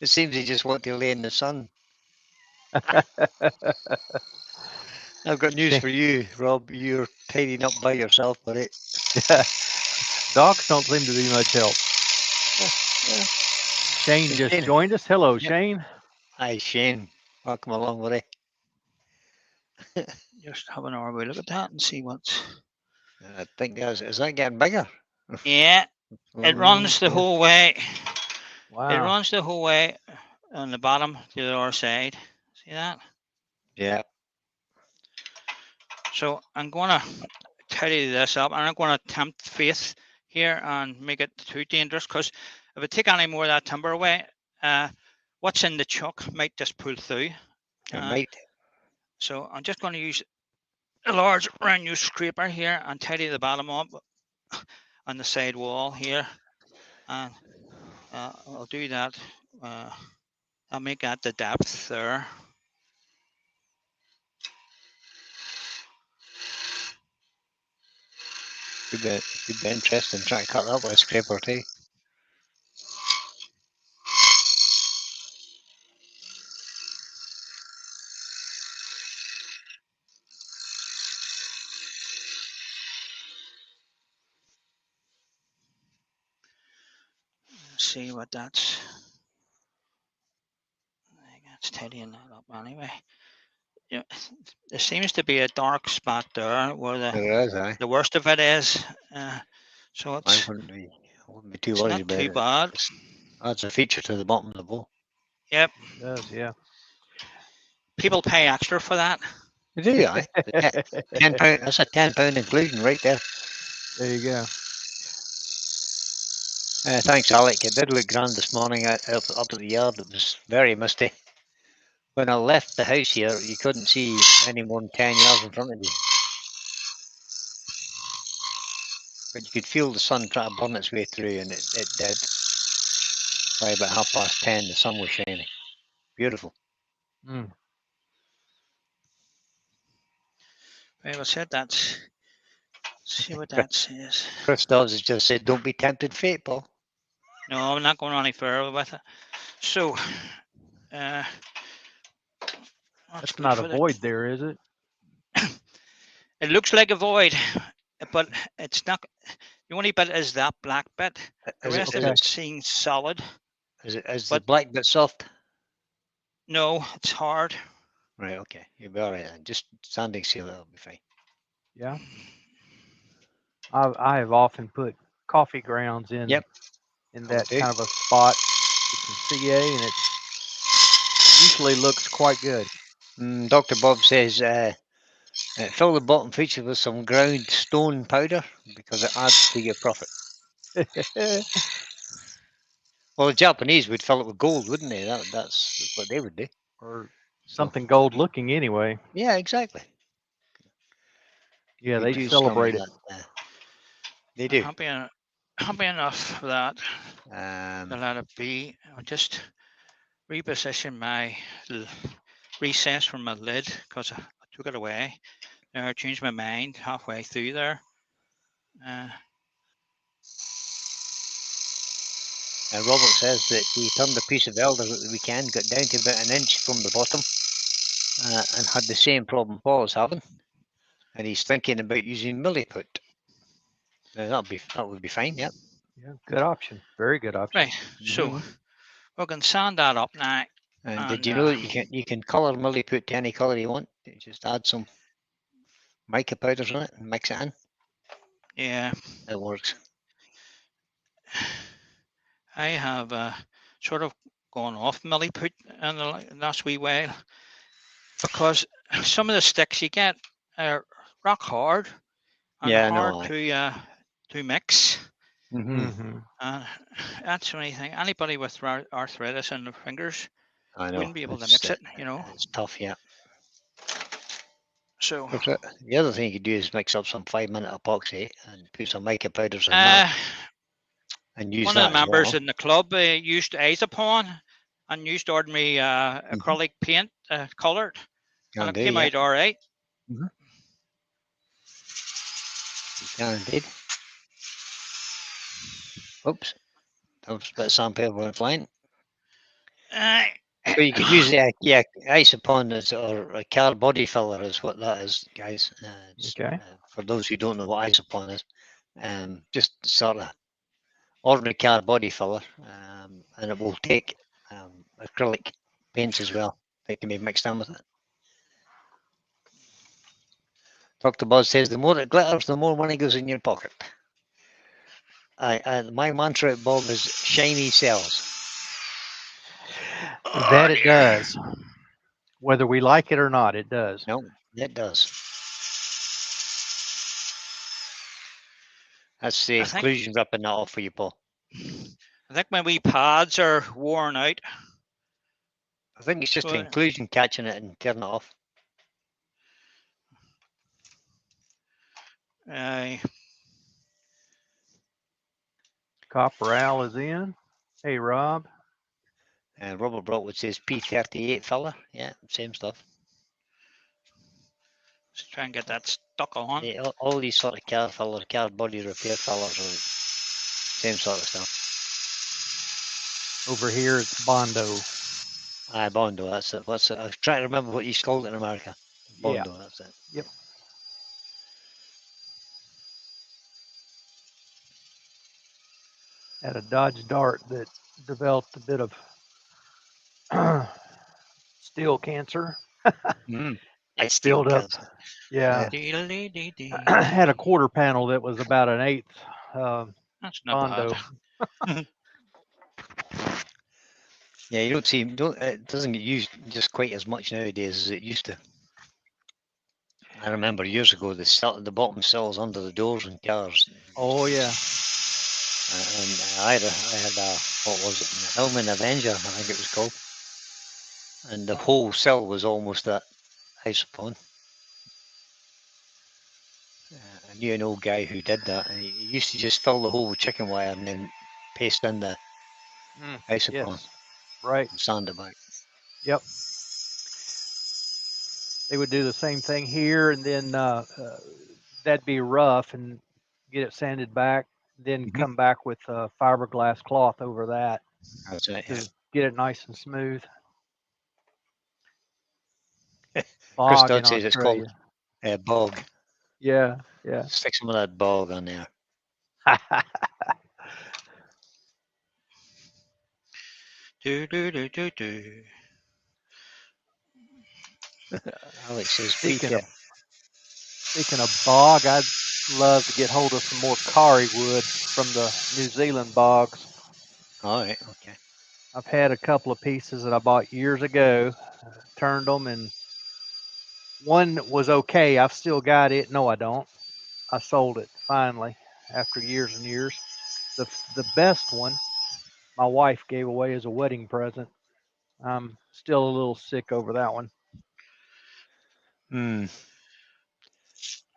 It seems they just want to lay in the sun. I've got news for you, Rob. You're tidying up by yourself, buddy. Yeah. Dogs don't seem to be much help. Shane just Shane. joined us. Hello, Yep. Shane. Hi, Shane. Welcome along, buddy. Just have an hour look at that and see what's. I think is that getting bigger? Yeah, it runs the yeah. whole way. Wow. It runs the whole way on the bottom to the other side. See that? Yeah. So I'm going to tidy this up and I'm going to tempt faith here and make it too dangerous because if I take any more of that timber away, what's in the chuck might just pull through. It might. So I'm just going to use a large round new scraper here and tidy the bottom up on the side wall here. And I'll do that. I'll make that the depth there. Could be interesting trying to cut that with a scraper too. Let's see what that's. It's tidying that up anyway. Yeah, there seems to be a dark spot there where There is, aye. the worst of it is. So I it's wouldn't be too it's worried not about too it. bad. Adds a feature to the bottom of the bow. Yep, It does, yeah. people pay extra for that. They do, aye. £10. That's a £10 inclusion right there. There you go. Thanks, Alec. It did look grand this morning up at the yard. It was very misty. When I left the house here, you couldn't see any more than 10 yards in front of you. But you could feel the sun try to burn its way through, and it did. By about 10:30, the sun was shining. Beautiful. Mm. Well, I said that's. See what that says. Chris Dawes has just said, "Don't be tempted, fate, Paul." No, I'm not going any further with it. So, That's not a void there, is it? It looks like a void, but it's not. The only bit is that black bit. The rest of it seems solid. Is the black bit soft? No, it's hard. Right, okay. You'll be all right then. Just sanding seal, that'll be fine. Yeah. I have often put coffee grounds in that kind of a spot with some CA, and it usually looks quite good. Dr. Bob says fill the bottom feature with some ground stone powder because it adds to your profit. Well, the Japanese would fill it with gold, wouldn't they? That's what they would do. or So, something gold looking anyway. yeah, exactly. Yeah, We they do some of celebrate it. that, they do. Happy enough for that. To Um, let it be. I'll just reposition my recess from my lid because I took it away. I changed my mind halfway through there. and Robert says that he turned a piece of elder at the weekend, got down to about 1 inch from the bottom, and had the same problem Paul is having. And he's thinking about using milliput. Now that would be fine. Yep. Yeah, good option. Very good option. Right. So we can sand that up now. And did you know that you can colour milliput to any colour you want? You just add some mica powders on it and mix it in. Yeah. It works. I have sort of gone off milliput in the last wee while because some of the sticks you get are rock hard and hard to mix. That's the only thing. Anybody with arthritis in their fingers wouldn't be able to mix it, you know. It's tough, yeah. So the other thing you could do is mix up some 5-minute epoxy and put some mica powders in that, and use one that of the members as well. in the club used Isopon and used ordinary acrylic paint coloured, and it came out all right. You can indeed. Oops, that was a bit of sandpaper flying. So you could use the Isopon or a car body filler is what that is, guys. Okay. For those who don't know what Isopon is, just sort of ordinary car body filler, and it will take acrylic paints as well. They can be mixed in with it. Dr. Buzz says the more it glitters, the more money goes in your pocket. My mantra at Bob is shiny cells. That it does. Whether we like it or not, it does. No, it does. That's the inclusion ripping that off for you, Paul. I think my wee pads are worn out. I think it's just the inclusion catching it and turning it off. Copper Al is in. Hey, Rob. And Robert Brockwood says P38 filler. Yeah, same stuff. Just try and get that stuck on. Yeah, all these sort of car filler, car body repair fillers are same sort of stuff. Over here it's Bondo. Bondo, that's it. What's it? I was trying to remember what you called it in America. Bondo, that's it. Yep. Had a Dodge Dart that developed a bit of steel cancer. It's filled up. Cancer. Yeah. Had a quarter panel that was about an 1/8 That's not Bondo. bad. Yeah, you don't see, it doesn't get used just quite as much nowadays as it used to. I remember years ago, the bottom cells under the doors in cars. Oh, yeah. And I had a, what was it, Hillman Avenger, I think it was called. And the whole cell was almost that Isopon. I knew an old guy who did that. And he used to just fill the hole with chicken wire and then paste in the Isopon. Yes. Right. And sand it back. Yep. They would do the same thing here, and then that'd be rough and get it sanded back, then come back with fiberglass cloth over that. That's right, to get it nice and smooth. Chris Dodd says it's called bog. Yeah, yeah. Stick some of that bog on there. Alex says, speaking of bog, I'd love to get hold of some more Kari wood from the New Zealand bogs. All right, okay. I've had a couple of pieces that I bought years ago, turned them, and one was okay. I've still got it. No, I don't. I sold it finally after years and years. The best one my wife gave away as a wedding present. I'm still a little sick over that one. Hmm.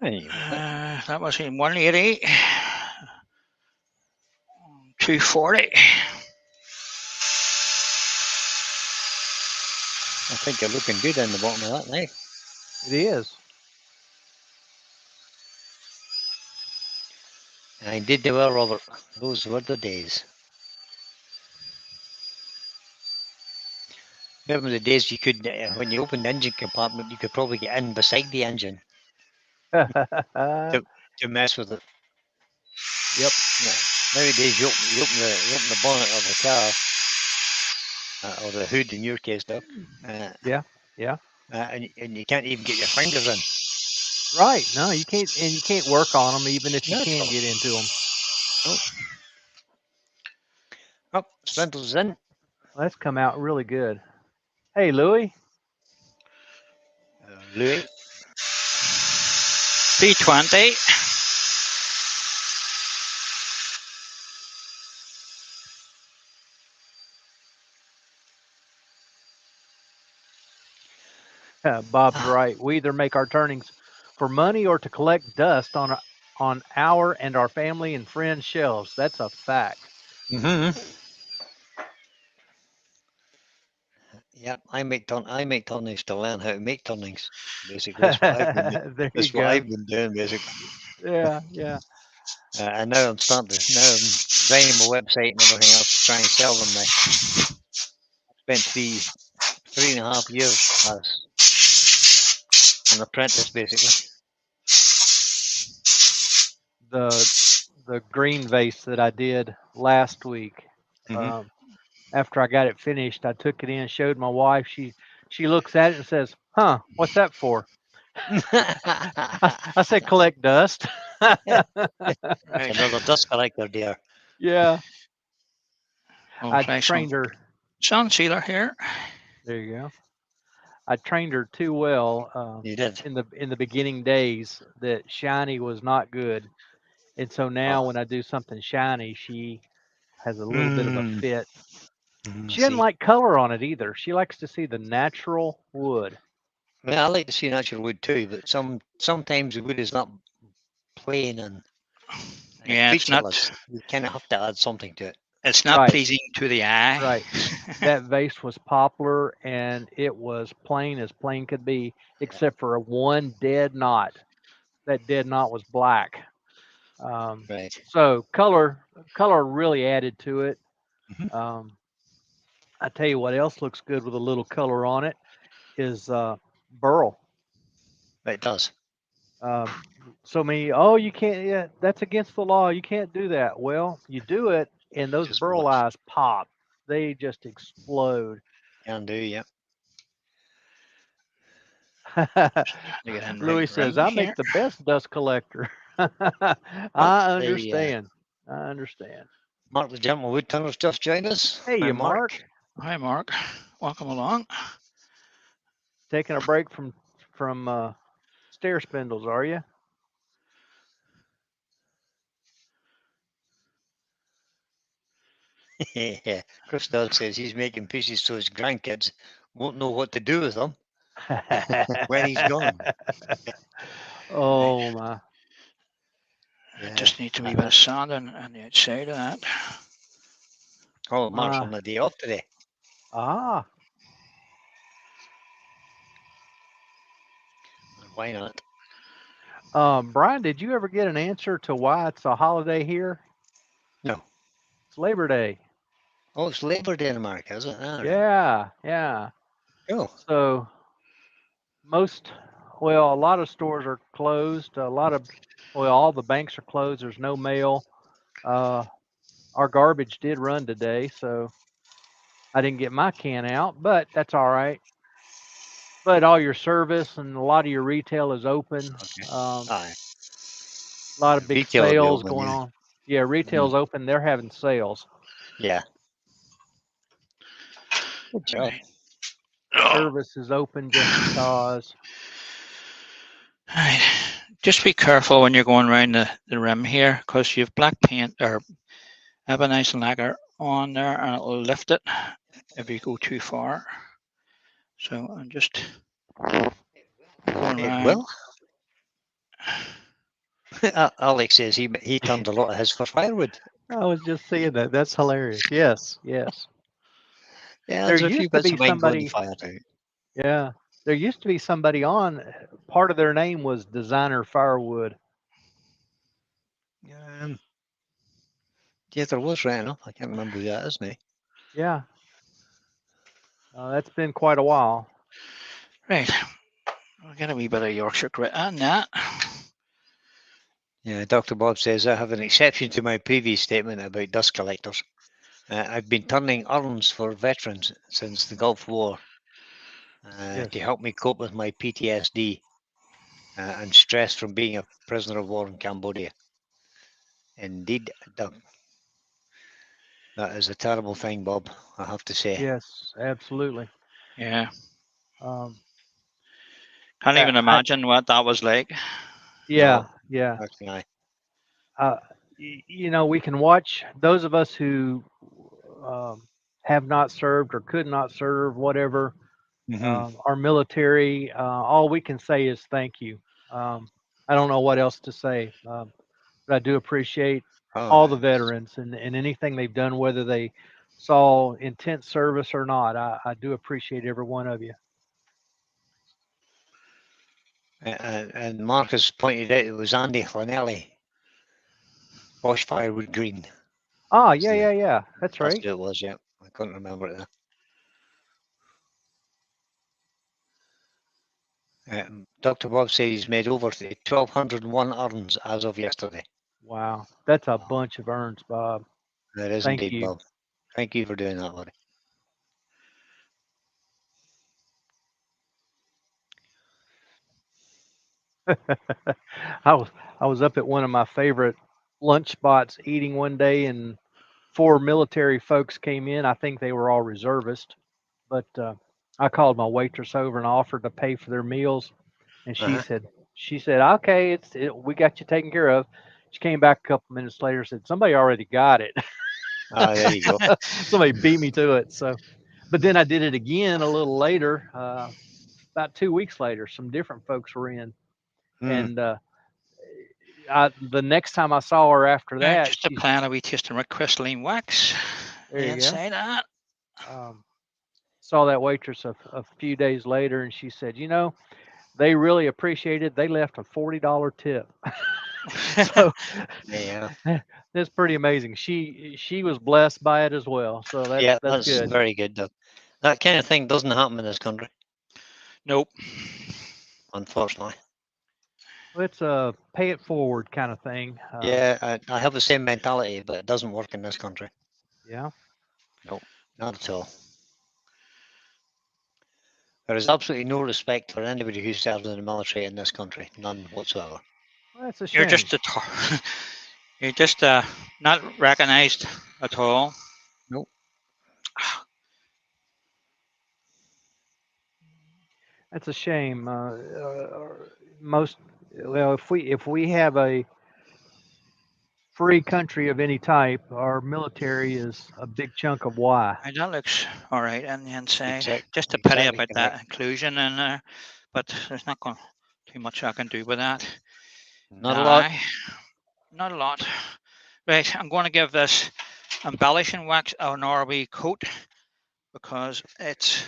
Anyway, That was in 180, 240. I think you're looking good on the bottom of that now. It is. I did do well, Robert. Those were the days. Remember the days you could, when you opened the engine compartment, you could probably get in beside the engine to mess with it. Yep. Nowadays, you open the bonnet of the car, or the hood in your case, Doug. Yeah. And you can't even get your fingers in. Right. No, you can't, and you can't work on them even if you No. can get into them. Oh, Spindle's in. That's come out really good. Hey, Louie. Louis. 320. Bob's right. We either make our turnings for money or to collect dust on our and our family and friends' shelves. That's a fact. Mm-hmm. Yeah, I make turnings to learn how to make turnings. Basically, that's what I've been. There That's you what go. I've been doing, basically. Yeah. And now I'm starting to. Now I'm designing my website and everything else to try and sell them now. I spent 3.5 years as an apprentice, basically. The green vase that I did last week. Mhm. After I got it finished, I took it in, showed my wife. She looks at it and says, "Huh, what's that for?" I said, "Collect dust." Right. Another dust collector, dear. Yeah. We'll I try trained her. sun sealer here. There you go. I trained her too well You did. in the beginning days that shiny was not good, and so now Oh. when I do something shiny, she has a little bit of a fit. She doesn't See, like color on it either. She likes to see the natural wood. well, I like to see natural wood too, but sometimes the wood is not plain and Yeah, it's featureless. not. You kind of have to add something to it. It's not Right. pleasing to the eye. Right. That vase was poplar, and it was plain as plain could be, except for one dead knot. That dead knot was black. Right. So color really added to it. Mhm. I tell you what else looks good with a little color on it is burl. It does. So many, oh, you can't, yeah, that's against the law. You can't do that. Well, you do it, and those Just burl watch. eyes pop. They just explode. Can do, yeah. To get in Louis right says, rim I here. make the best dust collector. I understand. I understand. Mark the Gentle Wood Tunners just joined us. Hey, Hi, you, Mark. Hi, Mark. Welcome along. Taking a break from stair spindles, are you? Chris Dodd says he's making pieces so his grandkids won't know what to do with them when he's gone. Oh my. Yeah. Just need to be a bit of sand on the outside of that. Oh, Mark's on the day off today. Ah. Why not? Brian, did you ever get an answer to why it's a holiday here? No. It's Labor Day. Oh, it's Labor Day in America, is it? All right. Yeah. Oh. So a lot of stores are closed. All the banks are closed. There's no mail. Our garbage did run today, so I didn't get my can out, but that's all right. But all your service and a lot of your retail is open. Okay. A Aye. lot of big Retail will be sales open, going yeah. on. Yeah, retail's open. They're having sales. Yeah. Good job. Right. Service is open just because. Right. Just be careful when you're going around the rim here, because you've black paint or ebonite and lacquer on there and it'll lift it if you go too far. So I'm just going It around. will. Alex says he turned a lot of his for firewood. I was just seeing that. That's hilarious. Yes, yes. Yeah, There there's a few used to bits be of mine going to somebody. fire out. Yeah, there used to be somebody on. Part of their name was Designer Firewood. Um, yeah, there was right enough. I can't remember who that is now. Yeah, that's been quite a while. Right. I'll get a wee bit of Yorkshire grit on that. Yeah, Dr. Bob says I have an exception to my previous statement about dust collectors. I've been turning urns for veterans since the Gulf War Yes. to help me cope with my PTSD and stress from being a prisoner of war in Cambodia. Indeed, Doug. That is a terrible thing, Bob, I have to say. Yes, absolutely. Yeah. Um, Can't even imagine what that was like. yeah, No, yeah. actually, You know, we can watch those of us who have not served or could not serve, whatever, our military. All we can say is thank you. I don't know what else to say, but I do appreciate all the veterans and anything they've done, whether they saw intense service or not. I do appreciate every one of you. And Marcus pointed out it was Andy Flanelli, Bosch Firewood Green. Ah, yeah. That's right. That's who it was, yeah. I couldn't remember it there. Dr. Bob said he's made over 1,201 urns as of yesterday. Wow, that's a bunch of urns, Bob. That is Thank indeed, you. Bob. Thank you for doing that, buddy. I was up at one of my favorite lunch spots eating one day, and four military folks came in. I think they were all reservists, but I called my waitress over and offered to pay for their meals, and she said, okay, we got you taken care of. She came back a couple minutes later and said, somebody already got it. There you go. Somebody beat me to it. So, but then I did it again a little later, about 2 weeks later. Some different folks were in, and the next time I saw her after that, Just a plan of we tasting with crystalline wax. there you go. Say that. Saw that waitress a few days later, and she said, you know, they really appreciated. They left a $40 tip. So Yeah. that's pretty amazing. She was blessed by it as well. So that's good. Very good, Doug. That kind of thing doesn't happen in this country. Nope. Unfortunately. Well, it's a pay it forward kind of thing. Yeah, I have the same mentality, but it doesn't work in this country. Yeah. No, not at all. There is absolutely no respect for anybody who serves in the military in this country. None whatsoever. Well, that's a shame. You're just you're just not recognized at all. Nope. That's a shame. If we have a free country of any type, our military is a big chunk of why. And that looks all right on the inside. Exact- Just a pity exactly about correct. that inclusion in there, but there's not going too much I can do with that. Not a lot. Not a lot. Right, I'm going to give this embellishing wax an RB coat because it's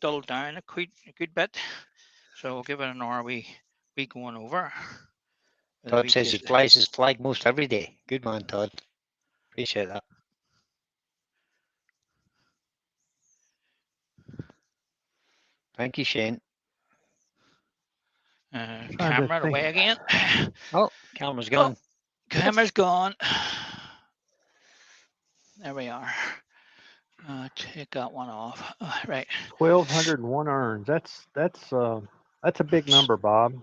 dulled down a good bit. So we'll give it an RB going over. Todd says he flies his flag most every day. Good man, Todd. Appreciate that. Thank you, Shane. Camera away again. Oh, camera's gone. Camera's gone. There we are. Take that one off. Right. 1,201 urns. That's a big number, Bob.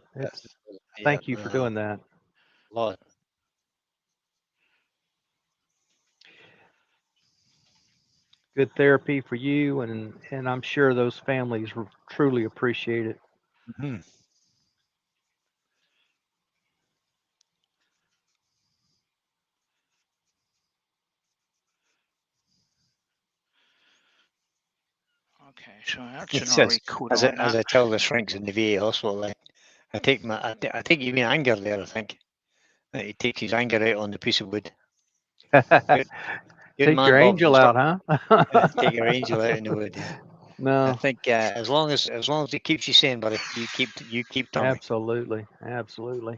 Thank you for doing that. A lot. Good therapy for you, and I'm sure those families truly appreciate it. Mm-hmm. Okay, so that's It an says, RE code as on I that. tell the shrinks in the VA hospital, I take I think you mean anger there. I think he takes his anger out on the piece of wood. Good, good Take man, your Bob. angel out, huh? Take your angel out in the wood. Yeah. I No, think as long as it keeps you sane, buddy, you keep turning. absolutely, absolutely.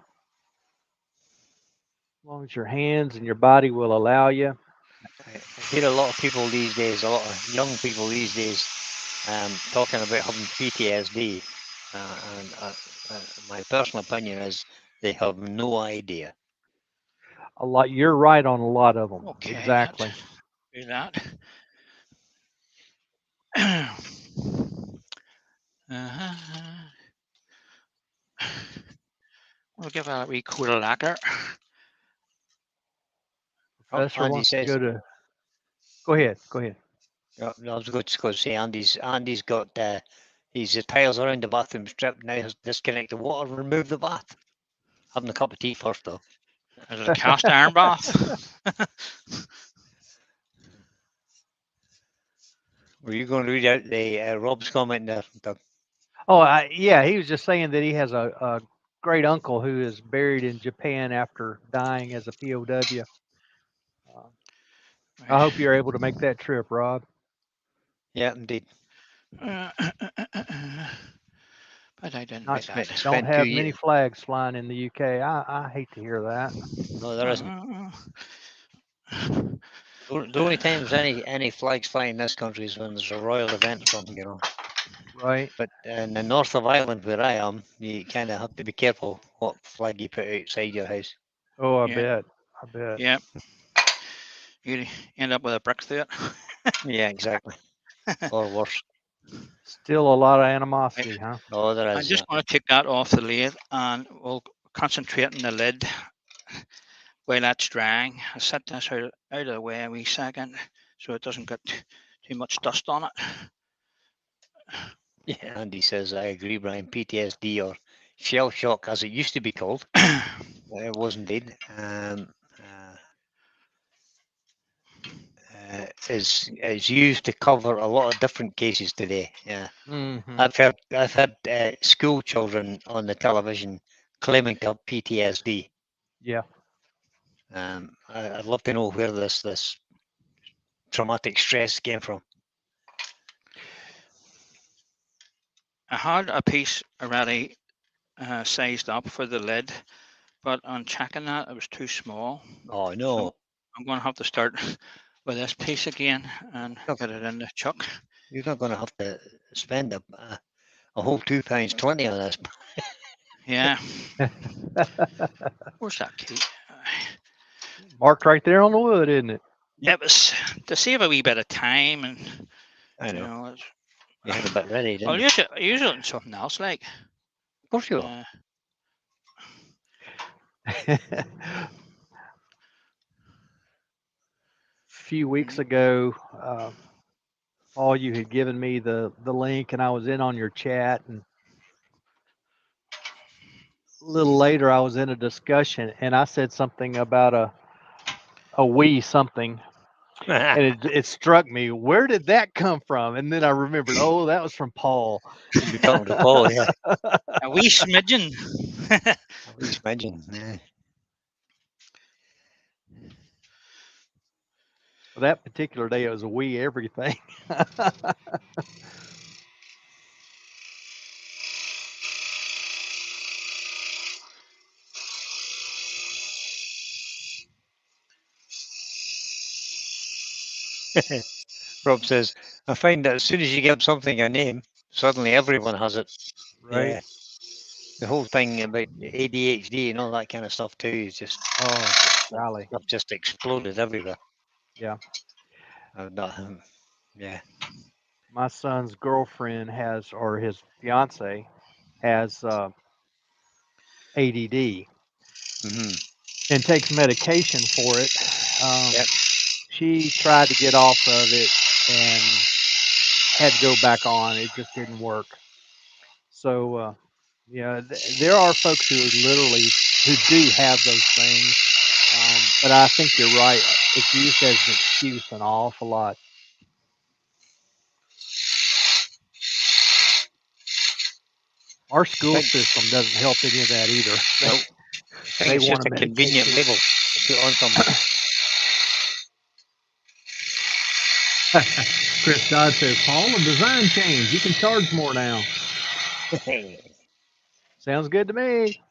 As long as your hands and your body will allow you. I hear a lot of people these days, a lot of young people these days, talking about having PTSD, and my personal opinion is they have no idea. A lot. You're right on a lot of them. Okay, Exactly. do that. We'll give a wee coat of lacquer. Professor Andy wants to says, go to. Go ahead. Go ahead. I was just going to say, Andy's got his tiles around the bathroom stripped. Now has disconnect the water, remove the bath. Having a cup of tea first, though. Is it a cast iron bath? Were you going to read out the Rob's comment there, Doug? Oh, yeah. He was just saying that he has a great uncle who is buried in Japan after dying as a POW. I hope you're able to make that trip, Rob. Yeah, indeed. But I didn't Not make that. don't Spent have many flags flying in the UK. I hate to hear that. No, there isn't. The only times any flags flying in this country is when there's a royal event or something, you know. Right. But in the north of Ireland, where I am, you kind of have to be careful what flag you put outside your house. Oh, I Yeah. bet. I bet. Yeah. You end up with a brick through it. Yeah, exactly. Or worse. Still a lot of animosity, huh? Oh, there I'm is. just going to take that off the lathe and we'll concentrate on the lid while that's drying. I'll set this out of the way a wee second so it doesn't get too much dust on it. Yeah, Andy says, I agree, Brian. PTSD, or shell shock, as it used to be called. It was indeed. Is used to cover a lot of different cases today. Yeah, Mm-hmm. I've had school children on the television claiming to have PTSD. Yeah. I'd love to know where this traumatic stress came from. I had a piece already sized up for the lid, but on checking that it was too small. Oh no! So I'm going to have to start with this piece again and get it in the chuck. You're not going to have to spend a whole £2.20 on this. Yeah. Where's that key? Marked right there on the wood, isn't it? It was to save a wee bit of time, and I know. you know, You had a bit ready, didn't I'll you? use it in something else, like. Of course you will. A few weeks ago, Paul, you had given me the link, and I was in on your chat, and a little later, I was in a discussion, and I said something about a wee something, and it struck me. Where did that come from? And then I remembered, oh, that was from Paul. You'd be talking to Paul, yeah. A wee smidgen. A wee smidgen. Yeah. That particular day, it was a wee everything. Rob says, I find that as soon as you give something a name, suddenly everyone has it. Right. Yeah. The whole thing about ADHD and all that kind of stuff too is just golly. stuff just exploded everywhere. Yeah. Yeah. My son's girlfriend has, or his fiance has ADD and takes medication for it. Yep. She tried to get off of it and had to go back on. It just didn't work. So, yeah, there are folks who literally who do have those things, but I think you're right. It's used as an excuse an awful lot. Our school system doesn't help any of that either. Nope. I think it's want just a to convenient label to put on something. Chris Dodd says, Paul, a design change. You can charge more now. Sounds good to me.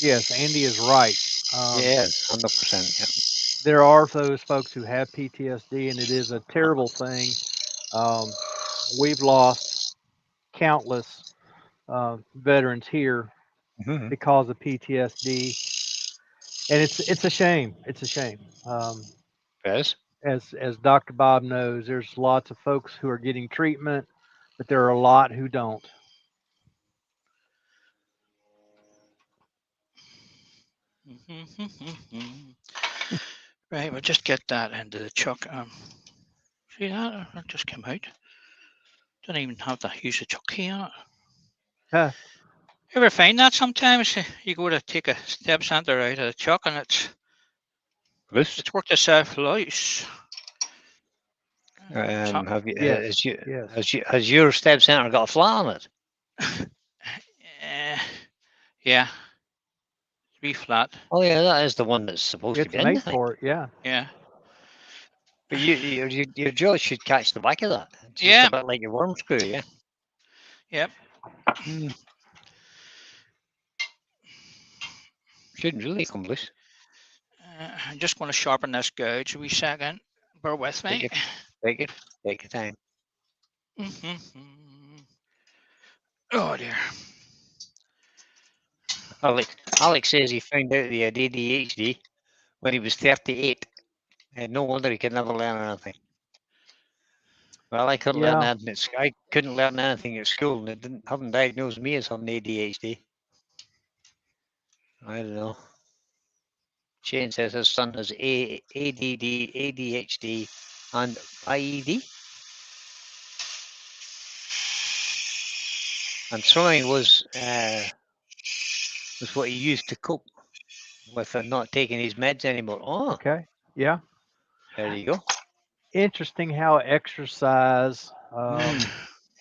Yes, Andy is right. Yeah, 100%. Yeah. There are those folks who have PTSD, and it is a terrible thing. We've lost countless veterans here Mhm. because of PTSD, and it's a shame. It's a shame. Yes. As Dr. Bob knows, there's lots of folks who are getting treatment, but there are a lot who don't. Right, we'll just get that into the chuck. See that? That just came out. Don't even have to use a chuck key on it. Huh. You ever find that sometimes? You go to take a step center out of the chuck and Loose. it's worked itself loose. Have you? Yes. Yes. Has your step center got a flat on it? Yeah. Be flat. Oh yeah, that is the one that's supposed to It's be in. made for it. Yeah. Yeah. But your jaw should catch the back of that. It's just Yeah. a bit like a worm screw, yeah. Yep. Shouldn't really come loose. I'm just going to sharpen this gouge a wee second. Bear with me. Take your time. Oh dear. Alex says he found out he had ADHD when he was 38. And no wonder he could never learn anything. Well, I couldn't learn anything at school. I couldn't learn anything at school, and they haven't diagnosed me as having ADHD. I don't know. Shane says his son has ADD, ADHD, and IED. And swimming was what he used to cope with not taking his meds anymore. Oh, okay. Yeah. There you go. Interesting how exercise,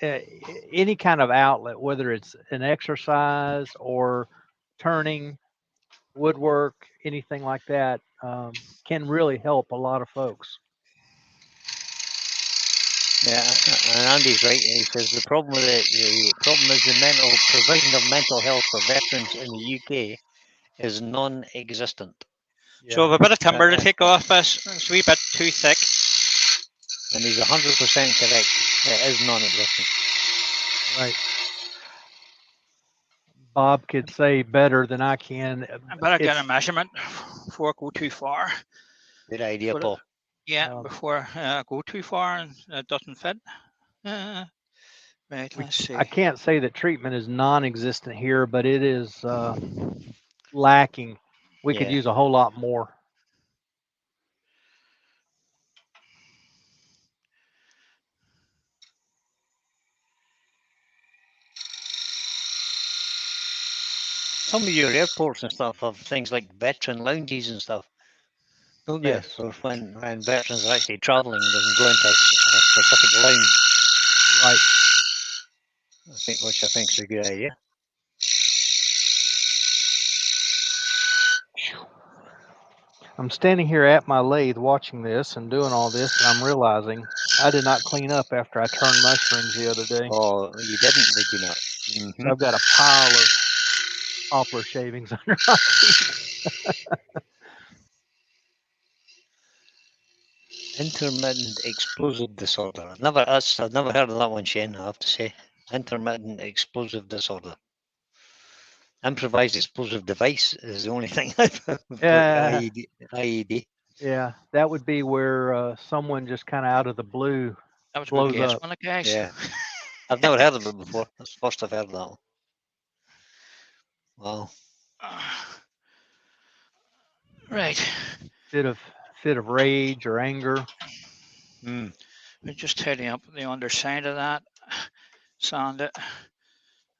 any kind of outlet, whether it's an exercise or turning, woodwork, anything like that, can really help a lot of folks. Yeah, and Andy's right. He says the problem with the problem is the provision of mental health for veterans in the UK is non-existent. Yeah. So a bit of timber to take off this. It's a wee bit too thick. And he's 100% correct. It is non-existent. Right. Bob could say better than I can. I better get a measurement before I go too far. Good idea, Paul. Yeah, before I go too far and it doesn't fit. Right, let's see. I can't say that treatment is non-existent here, but it is lacking. We could use a whole lot more. Some of your airports and stuff have things like veteran lounges and stuff, don't they? Yes. So when veterans are actually travelling, they can go into a specific lounge. Right. Which I think is a good idea. I'm standing here at my lathe watching this and doing all this, and I'm realizing I did not clean up after I turned mushrooms the other day. Oh, you didn't, did you not? So I've got a pile of poplar shavings under my feet. Intermittent explosive disorder. I've never heard of that one, Shane, I have to say. Intermittent explosive disorder. Improvised explosive device is the only thing I've IED. Yeah, that would be where someone just kind of out of the blue blows up. Yeah, I've never heard of it before. That's the first I've heard of that one. Wow. Right. Fit of rage or anger. We're just tidying up the underside of that, sand it,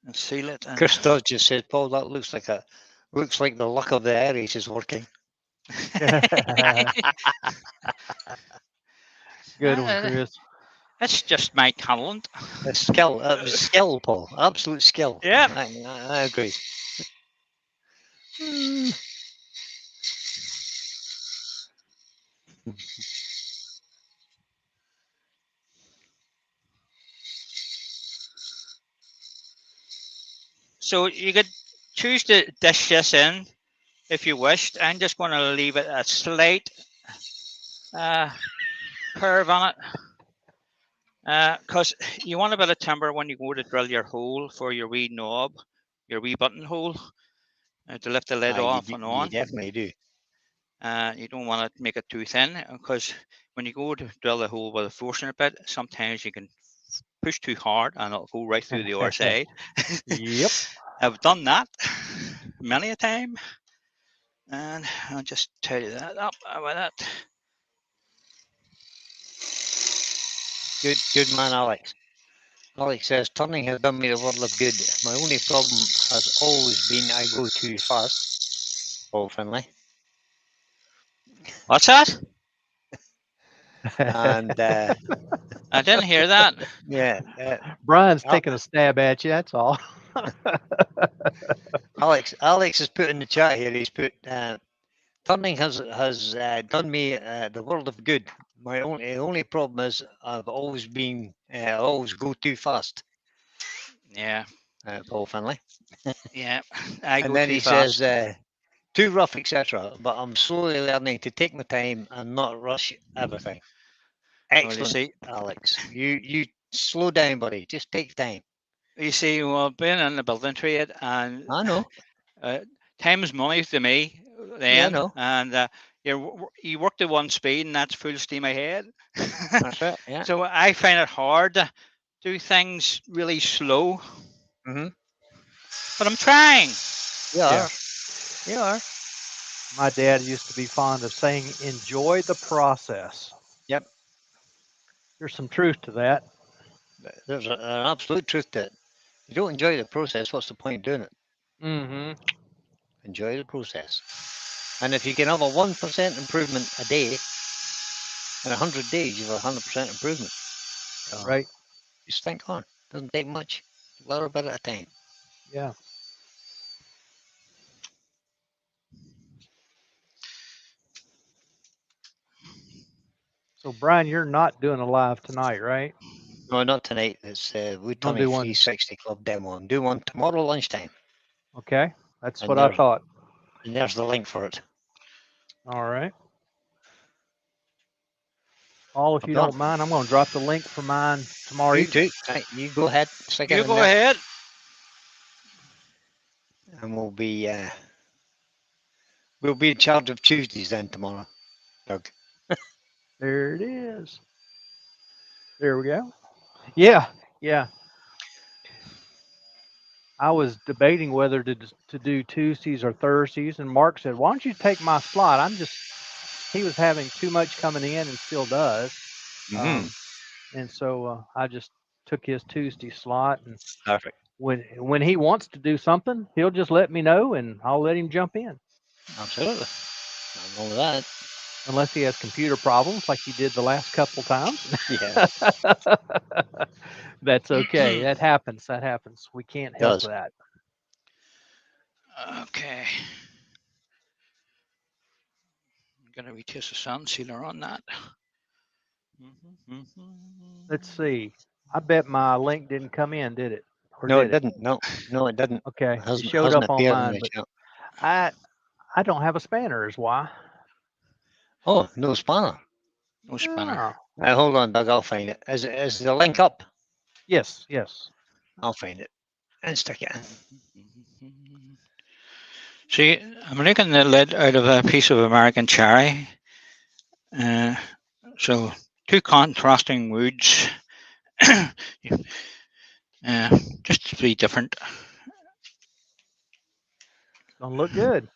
and seal it. And Christoph just said, Paul, that looks like the luck of the Irish is working. Good one, Uh, Chris. That's just my talent. A skill. It was skill, Paul. Absolute skill. Yeah. I agree. Mm. So you could choose to dish this in if you wished. I'm just going to leave it a slight uh, curve on it. Because you want a bit of timber when you go to drill your hole for your wee knob, your wee buttonhole, to lift the lid off and You on. definitely do. You don't want to make it too thin because when you go to drill the hole with a forcing it bit, sometimes you can push too hard and it'll go right through the other side. Yep. I've done that many a time, and I'll just tidy that up with that. Good man, Alex. Alex says, turning has done me the world of good. My only problem has always been I go too fast. Paul Finlay. What's that? And I didn't hear that. yeah, Brian's Al- taking a stab at you. That's all. Alex has put in the chat here. He's put turning has done me the world of good. My only problem is I've always been I always go too fast. Yeah, Paul Finlay. yeah. I And go then too he fast. says too rough, etc. But I'm slowly learning to take my time and not rush everything. Well, Excellent, Alex. You slow down, buddy. Just take time. you see, well, being in the building trade and I know. time is money to me Yeah, I then, know. and you work to one speed and that's full steam ahead. That's it. Yeah. So I find it hard to do things really slow, Mm-hmm. but I'm trying. You Yeah. are. You are. My dad used to be fond of saying, enjoy the process. Yep. There's some truth to that. There's an absolute truth to it. You don't enjoy the process, what's the point doing it? Mm-hmm. Enjoy the process. And if you can have a 1% improvement a day, in 100 days, you have a 100% improvement. Right. Just think on. Doesn't take much. A little bit at a time. Yeah. So, Brian, you're not doing a live tonight, right? No, not tonight. It's Wood Don't Tunney do one. 360 Club demo. I'm doing one tomorrow lunchtime. Okay. That's And what I thought. And there's the link for it. All right. Paul, if I've you done. don't mind, I'm going to drop the link for mine tomorrow You evening. too. Right, you go ahead. Stick it You in go there. ahead. And we'll be in charge of Tuesdays then tomorrow, Doug. There it is. There we go. Yeah. Yeah. I was debating whether to do Tuesdays or Thursdays, and Mark said, "Why don't you take my slot?" He was having too much coming in and still does, and so I just took his Tuesday slot. And Perfect. when he wants to do something, he'll just let me know, and I'll let him jump in. Absolutely. Nothing wrong with that. Unless he has computer problems like he did the last couple times. Yeah. That's okay. That happens. That happens. We can't help Does. that. Okay. I'm gonna retest the sun sealer on that. Let's see. I bet my link didn't come in, did it? Or No, it did it? didn't. No, it didn't. Okay. It It showed hasn't up on appeared in mine, the but chat. I don't have a spanner is why. Oh, no spanner. No spanner. Oh. Hold on, Doug. I'll find it. Is the link up? Yes, yes. I'll find it and stick it in. See, I'm making the lid out of a piece of American cherry. So two contrasting woods. Just to be different. Don't look good.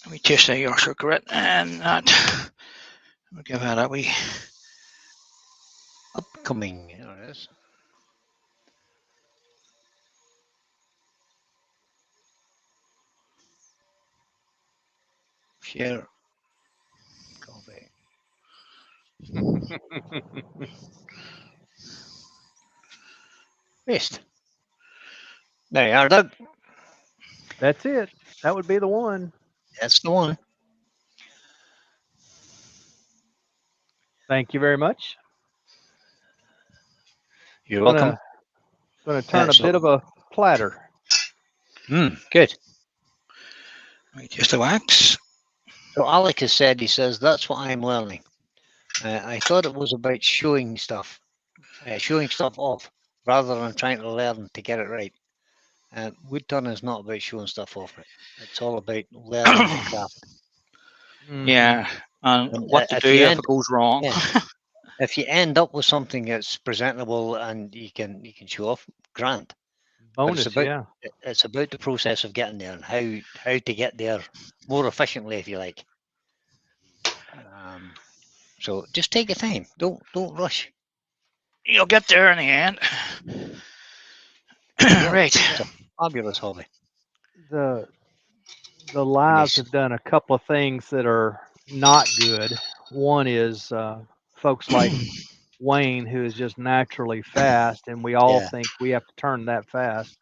Let me taste the Yorkshire grit and that. We'll give that a wee. Upcoming. There it is. Share. Copy. Paste. There you are, Doug. That's it. That would be the one. That's the one. Thank you very much. You're welcome. Gonna turn a bit of a platter. Good. Right, just the wax. So Alec has said, he says, that's what I'm learning. I thought it was about showing stuff off, rather than trying to learn to get it right. Wood turning is not about showing stuff off. It's all about learning the craft. Yeah, and what to if do you if end- it goes wrong. Yeah. If you end up with something that's presentable and you can show off, grand. Bonus, It's about the process of getting there and how to get there more efficiently, if you like. So just take your time. Don't rush. You'll get there in the end. Right. It's a fabulous hobby. The lives have done a couple of things that are not good. One is folks like Wayne, who is just naturally fast, and we all think we have to turn that fast.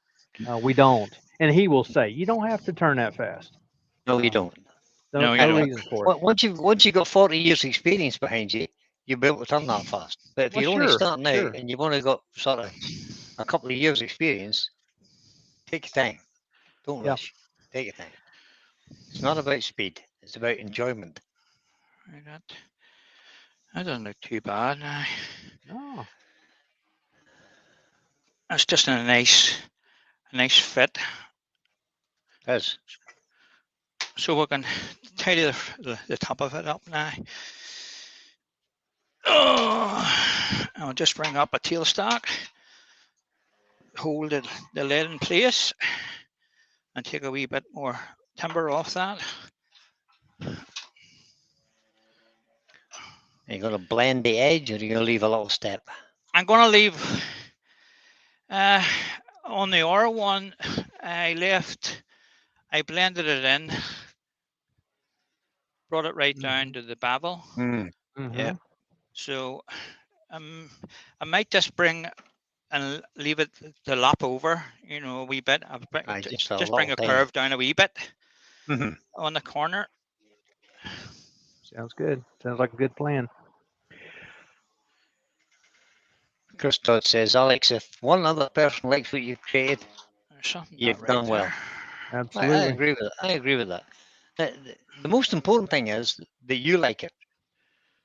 We don't, and he will say, "You don't have to turn that fast." No, you don't. No, you no don't. reason for it. Once you've got 40 years experience behind you, you'll be able to turn that fast. But if you're only starting out and you've only got sort of a couple of years experience, take your time. Don't rush. Take your time. It's not about speed. It's about enjoyment. That doesn't look too bad now. No. That's just a nice fit. It is. So we can tidy the top of it up now. Oh, I'll just bring up a tailstock, hold the lid in place, and take a wee bit more timber off that. Are you going to blend the edge, or are you going to leave a little step? I'm going to leave on the R1. I blended it in, brought it right down to the bevel. Yeah. So I might just bring and leave it to lap over, a wee bit. Just bring a curve down a wee bit on the corner. Sounds good. Sounds like a good plan. Chris Todd says, Alex, if one other person likes what you've created, you've done well. Absolutely. I agree with it. I agree with that. The most important thing is that you like it.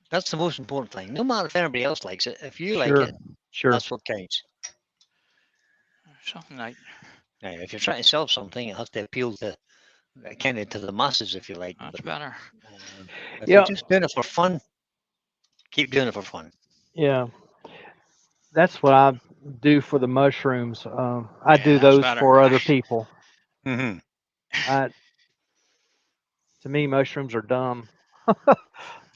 That's the most important thing. No matter if anybody else likes it, if you like it, that's what counts. Something like. Now, if you're trying to sell something, it has to appeal to kind of to the masses, if you like. That's better. If you're just doing it for fun, keep doing it for fun. Yeah. That's what I do for the mushrooms. I do those for other people. To me, mushrooms are dumb.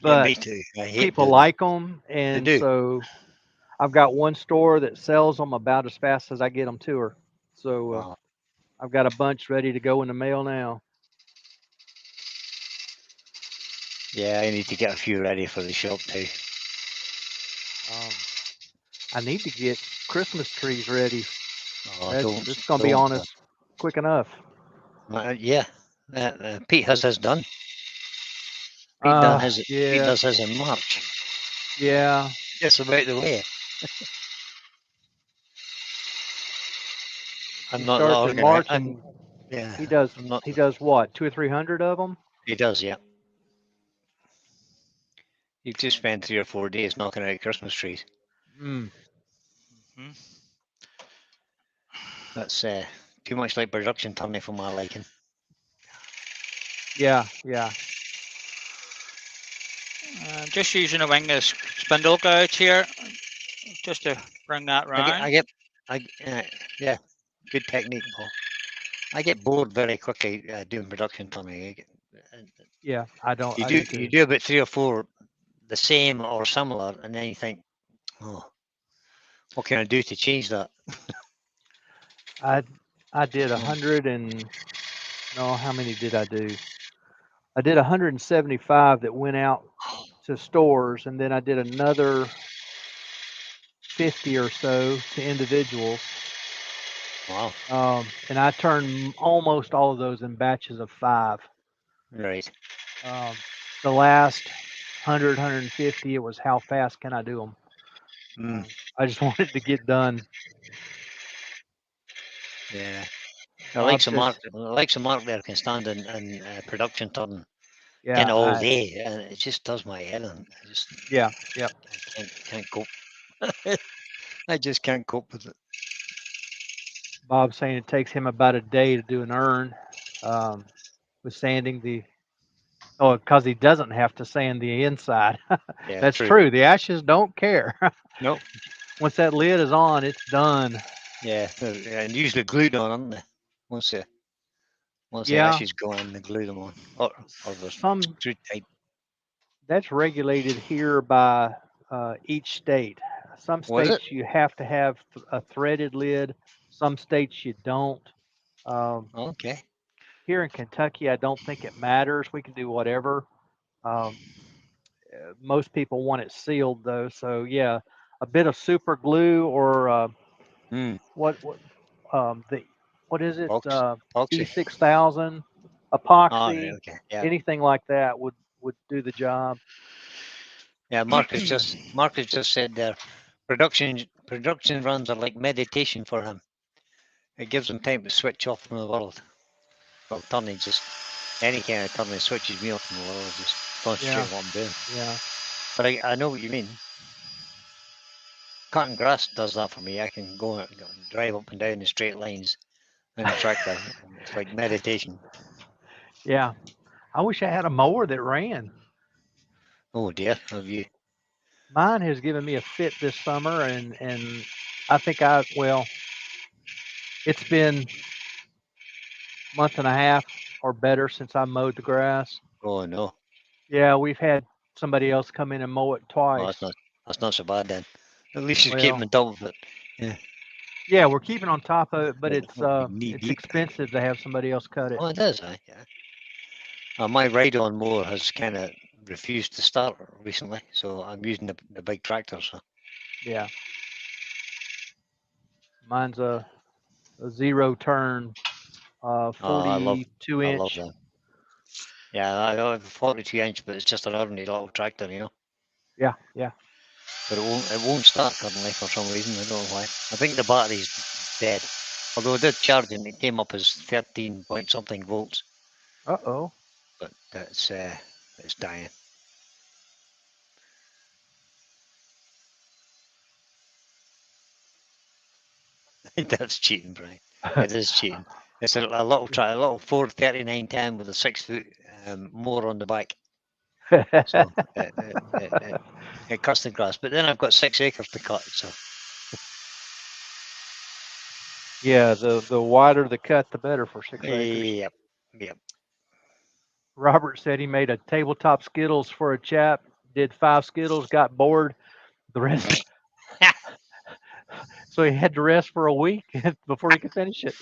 But me too. people like them, and so I've got one store that sells them about as fast as I get them to her. So I've got a bunch ready to go in the mail now. Yeah, I need to get a few ready for the shop too. I need to get Christmas trees ready. It's going to be on us quick enough. Yeah, Pete has his done. Pete does his in March. Yeah. It's about the way. I'm not starts in March, and yeah, he does. He does what? 200 or 300 of them. He does, yeah. You've just spent 3 or 4 days knocking out Christmas trees. That's too much like production turning for my liking. Yeah. Just using a wing of spindle gouge here, just to bring that round. Yeah, good technique, Paul. I get bored very quickly doing production turning. Yeah, I don't. You do about 3 or 4 the same or similar, and then you think, oh, what can I do to change that? I did 100 and no, how many did I do? I did 175 that went out to stores, and then I did another 50 or so to individuals. Wow. And I turned almost all of those in batches of 5. Right. The last 100, 150, it was how fast can I do them? Mm. I just wanted to get done. Yeah. Bob says, Mark there can stand in production turn yeah, in all day, and it just does my head in. Yeah, yep. I can't cope. I just can't cope with it. Bob's saying it takes him about a day to do an urn with sanding the. Oh, because he doesn't have to sand the inside. Yeah, That's true. The ashes don't care. Nope. Once that lid is on, it's done. Yeah, and usually glued on, aren't they? Once the Yeah, ashes go in, they glue them on, or they're some screwed tight. that's regulated here by each state. Some Was it? states you have to have a threaded lid. Some states you don't. Um, Okay. Here in Kentucky, I don't think it matters. We can do whatever. Um, Most people want it sealed though, so yeah, a bit of super glue or what the what is it? Epoxy. E6000 Oh, right, epoxy, okay. Yeah. anything like that would do the job. Yeah, Mark has just said there, production runs are like meditation for him. It gives him time to switch off from the world. Well, turning just any kind of turning switches me off from the world. Just concentrate on what I'm doing. Yeah. But I know what you mean. Cutting grass does that for me. I can go and drive up and down in straight lines in a tractor. It's like meditation. Yeah. I wish I had a mower that ran. Oh dear, have you? Mine has given me a fit this summer, and I think it's been a month and a half or better since I mowed the grass. Oh no. Yeah, we've had somebody else come in and mow it Oh, twice. that's not so bad then. At least you're Well, keeping on top of it. Yeah. yeah, we're keeping on top of it, but It won't be knee it's deep. expensive to have somebody else cut it. Oh, it is, yeah. My ride-on mower has kind of refused to start recently, so I'm using the big tractor. So Yeah. Mine's a zero turn, I love 42 inch. that. Yeah, I have a 42-inch, but it's just an ordinary little tractor, you know. Yeah, yeah. But it won't start currently for some reason. I don't know why. I think the battery's dead. Although it did charge and it came up as 13 point something volts, Uh-oh. but it's dying. That's cheating, Brian. It is cheating. It's a little Ford 3910 with a 6-foot mower on the back. So it cuts the grass. But then I've got 6 acres to cut. So Yeah, the wider the cut, the better for 6 acres. Yep. Robert said he made a tabletop Skittles for a chap, did 5 Skittles, got bored. The rest, so he had to rest for a week before he could finish it.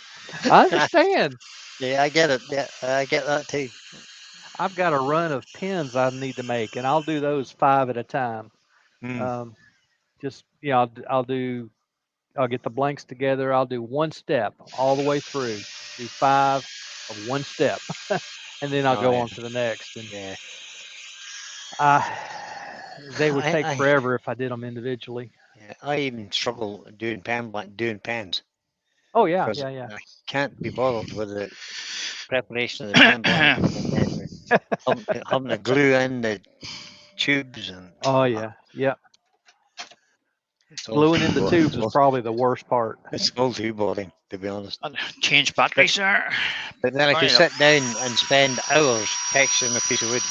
I understand. Yeah, I get it. Yeah, I get that too. I've got a run of pins I need to make, and I'll do those 5 at a time. Just I'll get the blanks together. I'll do one step all the way through. Do 5 of one step, and then I'll Oh, go yeah. on to the next. And Yeah. they would take I forever if I did them individually. I even struggle doing pens Oh yeah, because yeah. I can't be bothered with the preparation of the pen blanks and then having to glue in the tubes and Oh yeah, yeah. it's all Gluing too in the boring. tubes is probably the worst part. It's all too boring, to be honest. Change batteries there. But then I could Right up. sit down and spend hours texturing a piece of wood.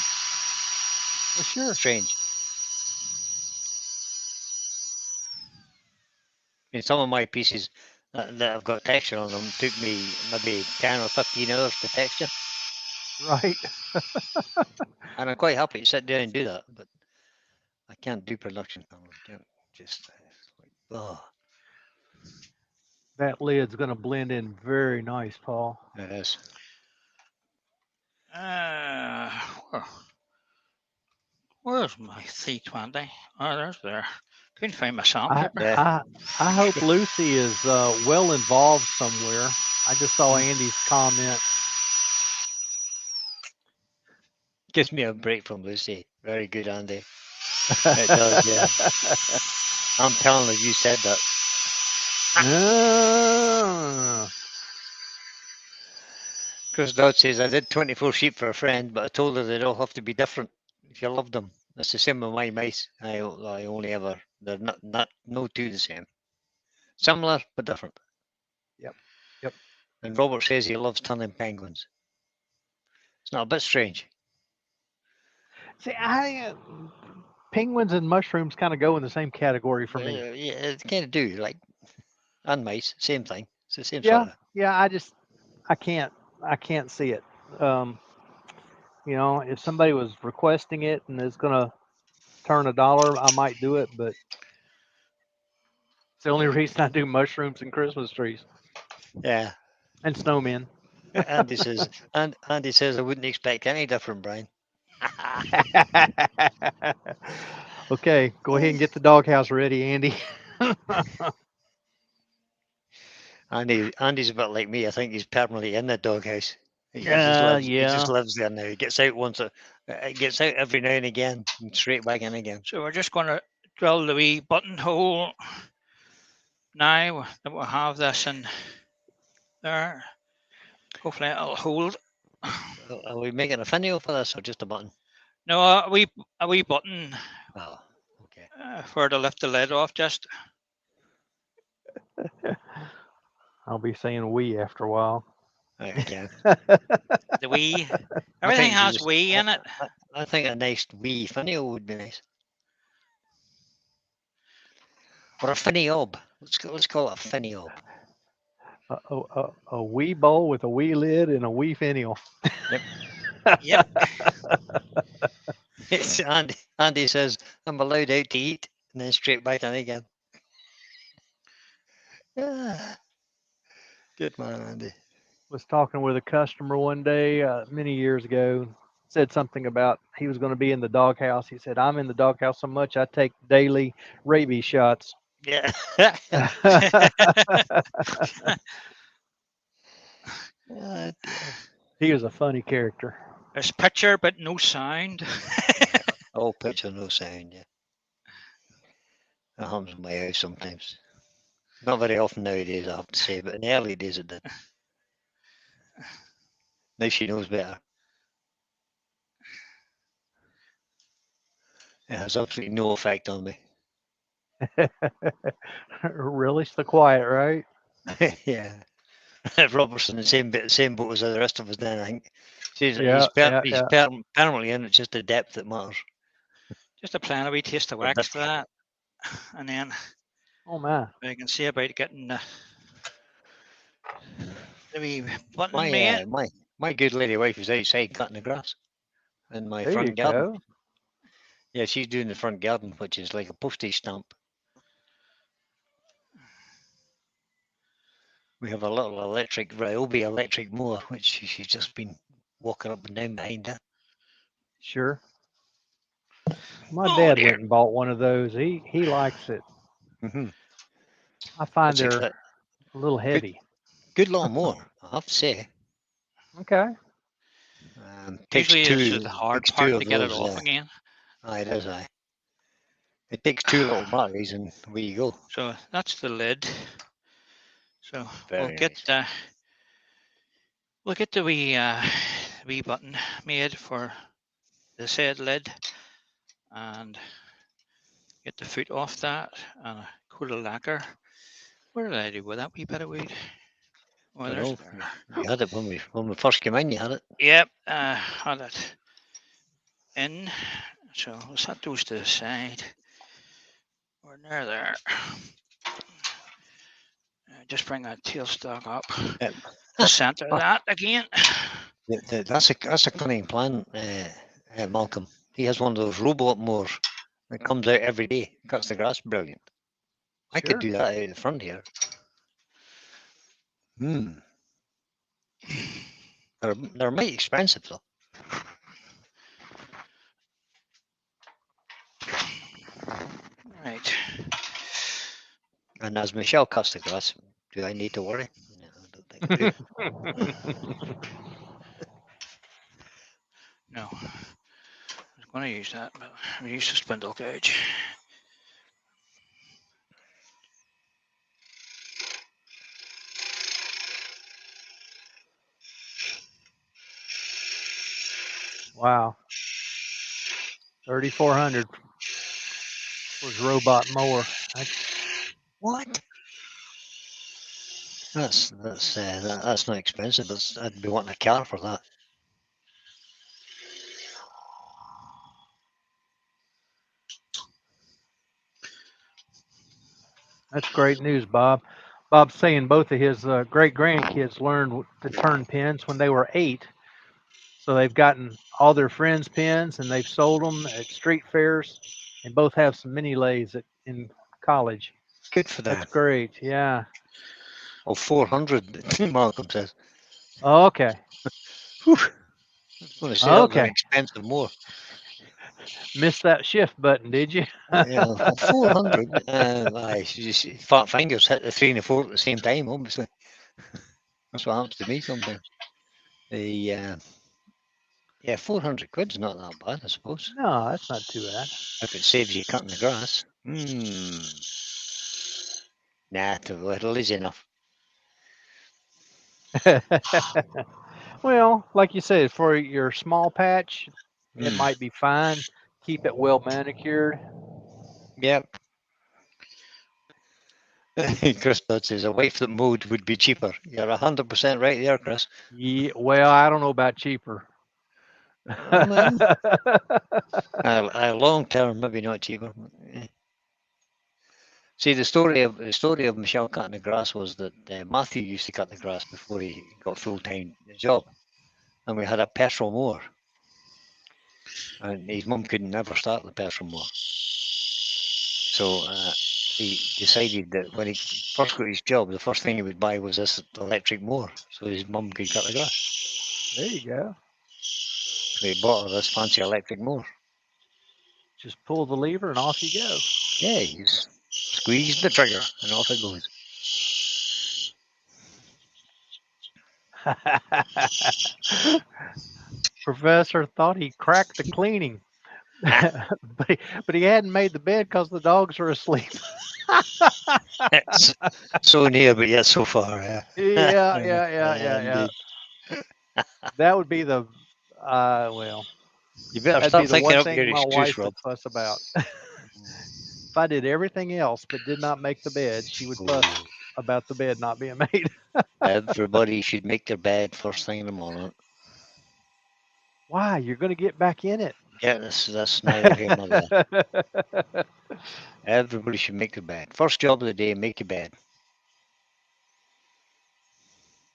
Well, sure. Strange. I mean, some of my pieces that have got texture on them took me maybe 10 or 15 hours to texture. Right. And I'm quite happy to sit down and do that, but I can't do production. I can't just, oh, That lid's going to blend in very nice, Paul. it is. my 320. Oh, there's there. Couldn't find my I, sandpaper. Yeah. I hope Lucy is well involved somewhere. I just saw Mm. Andy's comment. Gives me a break from Lucy. Very good, Andy. It does, yeah. I'm telling her you said that. Ah, Chris Dodd says, I did 24 sheep for a friend, but I told her they'd all have to be different if you love them. That's the same with my mice. I only ever, they're not no two the same. Similar, but different. Yep, yep. And Robert says he loves turning penguins. It's not a bit strange. See, penguins and mushrooms kind of go in the same category for me. Yeah, it kind of do, like, and mice, same thing. It's the same Yeah, sort of. yeah. I can't see it. If somebody was requesting it and it's gonna turn $1, I might do it, but it's the only reason I do mushrooms and Christmas trees Yeah. and snowmen. Andy says I wouldn't expect any different, Brian. Okay, go ahead and get the doghouse ready, Andy. Andy's a bit like me. I think he's permanently in the doghouse. He just Yeah. lives there now. He gets out gets out every now and again, and straight back in again. So we're just going to drill the wee buttonhole now that we'll have this in there. Hopefully it'll hold. Are we making a finial for this or just a button? No, a wee button Oh, okay. for to lift the lid off. Just I'll be saying we after a while. Okay. the wee. Everything has wee in it. I think a nice wee finial would be nice. Or a finiob. Let's call it a finiob. A wee bowl with a wee lid and a wee finial. Yep. It's Andy says I'm allowed out to eat and then straight back in again. Ah, good man, Andy. Was talking with a customer one day many years ago. Said something about he was going to be in the doghouse. He said, "I'm in the doghouse so much I take daily rabies shots." Yeah. Oh, dear. He was a funny character. There's picture but no sound. All picture, no sound, yeah. That happens in my house sometimes. Not very often nowadays, I have to say, but in the early days it did. Now she knows better. It has absolutely no effect on me. Really, the quiet, right? Yeah. Robertson, the same boat as the rest of us then, I think. He's Yeah. permanently in, it's just the depth that matters. Just a plan a wee taste of Or wax depth. for that. And then Oh my. I can see about getting the wee button made. My good lady wife is outside cutting the grass in my There you front garden. go. Yeah, she's doing the front garden, which is like a postage stamp. We have a little Ryobi electric mower, which she's just been walking up and down behind her. Sure. My Oh, dad dear. went and bought one of those. He likes it. Mm-hmm. I find That's they're a little heavy. good lawnmower, I have to say. Okay. Takes Usually it's two. the hard Takes part two to of get it those. off again. Aye, it is. Aye. It takes two little batteries, and away you go. So that's the lid. So Very nice. we'll get the wee button made for the said lid and get the foot off that and a coat of lacquer. What did I do with that wee bit of weed? Oh, I there's know. it there. You had it when we first came in. You had it. Yep, had it in. So we'll set those to the side. We're near there. Just bring that tailstock up. Yep. Center that again. That's a cunning plan, Malcolm. He has one of those robot mowers that comes out every day, cuts the grass. Brilliant. I could Sure. do that out the front here. They're mighty expensive though. And as Michelle cuts the grass, do I need to worry? No, I don't think I do. No. I was going to use that, but we used the spindle gauge. Wow. 3,400 for his robot mower. What? That's not expensive. I'd be wanting a car for that. That's great news, Bob. Bob's saying both of his great grandkids learned to turn pins when they were 8. So they've gotten all their friends' pins and they've sold them at street fairs, and both have some mini lathes in college. Good for That's them. great. Yeah. Oh, 400, Malcolm says. Okay. Whew. I was going to say that was an Okay. expensive more. Missed that shift button, did you? Yeah, 400. Fat fingers hit the 3 and the 4 at the same time, obviously. That's what happens to me sometimes. Yeah, 400 quid's not that bad, I suppose. No, that's not too bad. If it saves you cutting the grass. Nah, too little is enough. Well, like you said, for your small patch, it Mm. might be fine. Keep it well manicured. Yep. Chris Dodd says a wife that mowed would be cheaper. You're 100% right there, Chris. Yeah, well, I don't know about cheaper. Well, long term, maybe not cheaper. See, the story of Michelle cutting the grass was that Matthew used to cut the grass before he got a full-time job, and we had a petrol mower, and his mum could never start the petrol mower, so he decided that when he first got his job, the first thing he would buy was this electric mower, so his mum could cut the grass. There you go. So he bought her this fancy electric mower. Just pull the lever and off you go. Yeah, he's squeezed the trigger and off it goes. Professor thought he cracked the cleaning, but he hadn't made the bed because the dogs are asleep. So near, but yet so far. Yeah. That would be the well. You better That'd start be the thinking one up thing your my excuse, wife Rob. would fuss about. If I did everything else but did not make the bed, she would fuss about the bed not being made. Everybody should make their bed first thing in the morning. Why? You're going to get back in it. Yeah, that's neither here nor there. Everybody should make their bed. First job of the day, make your bed.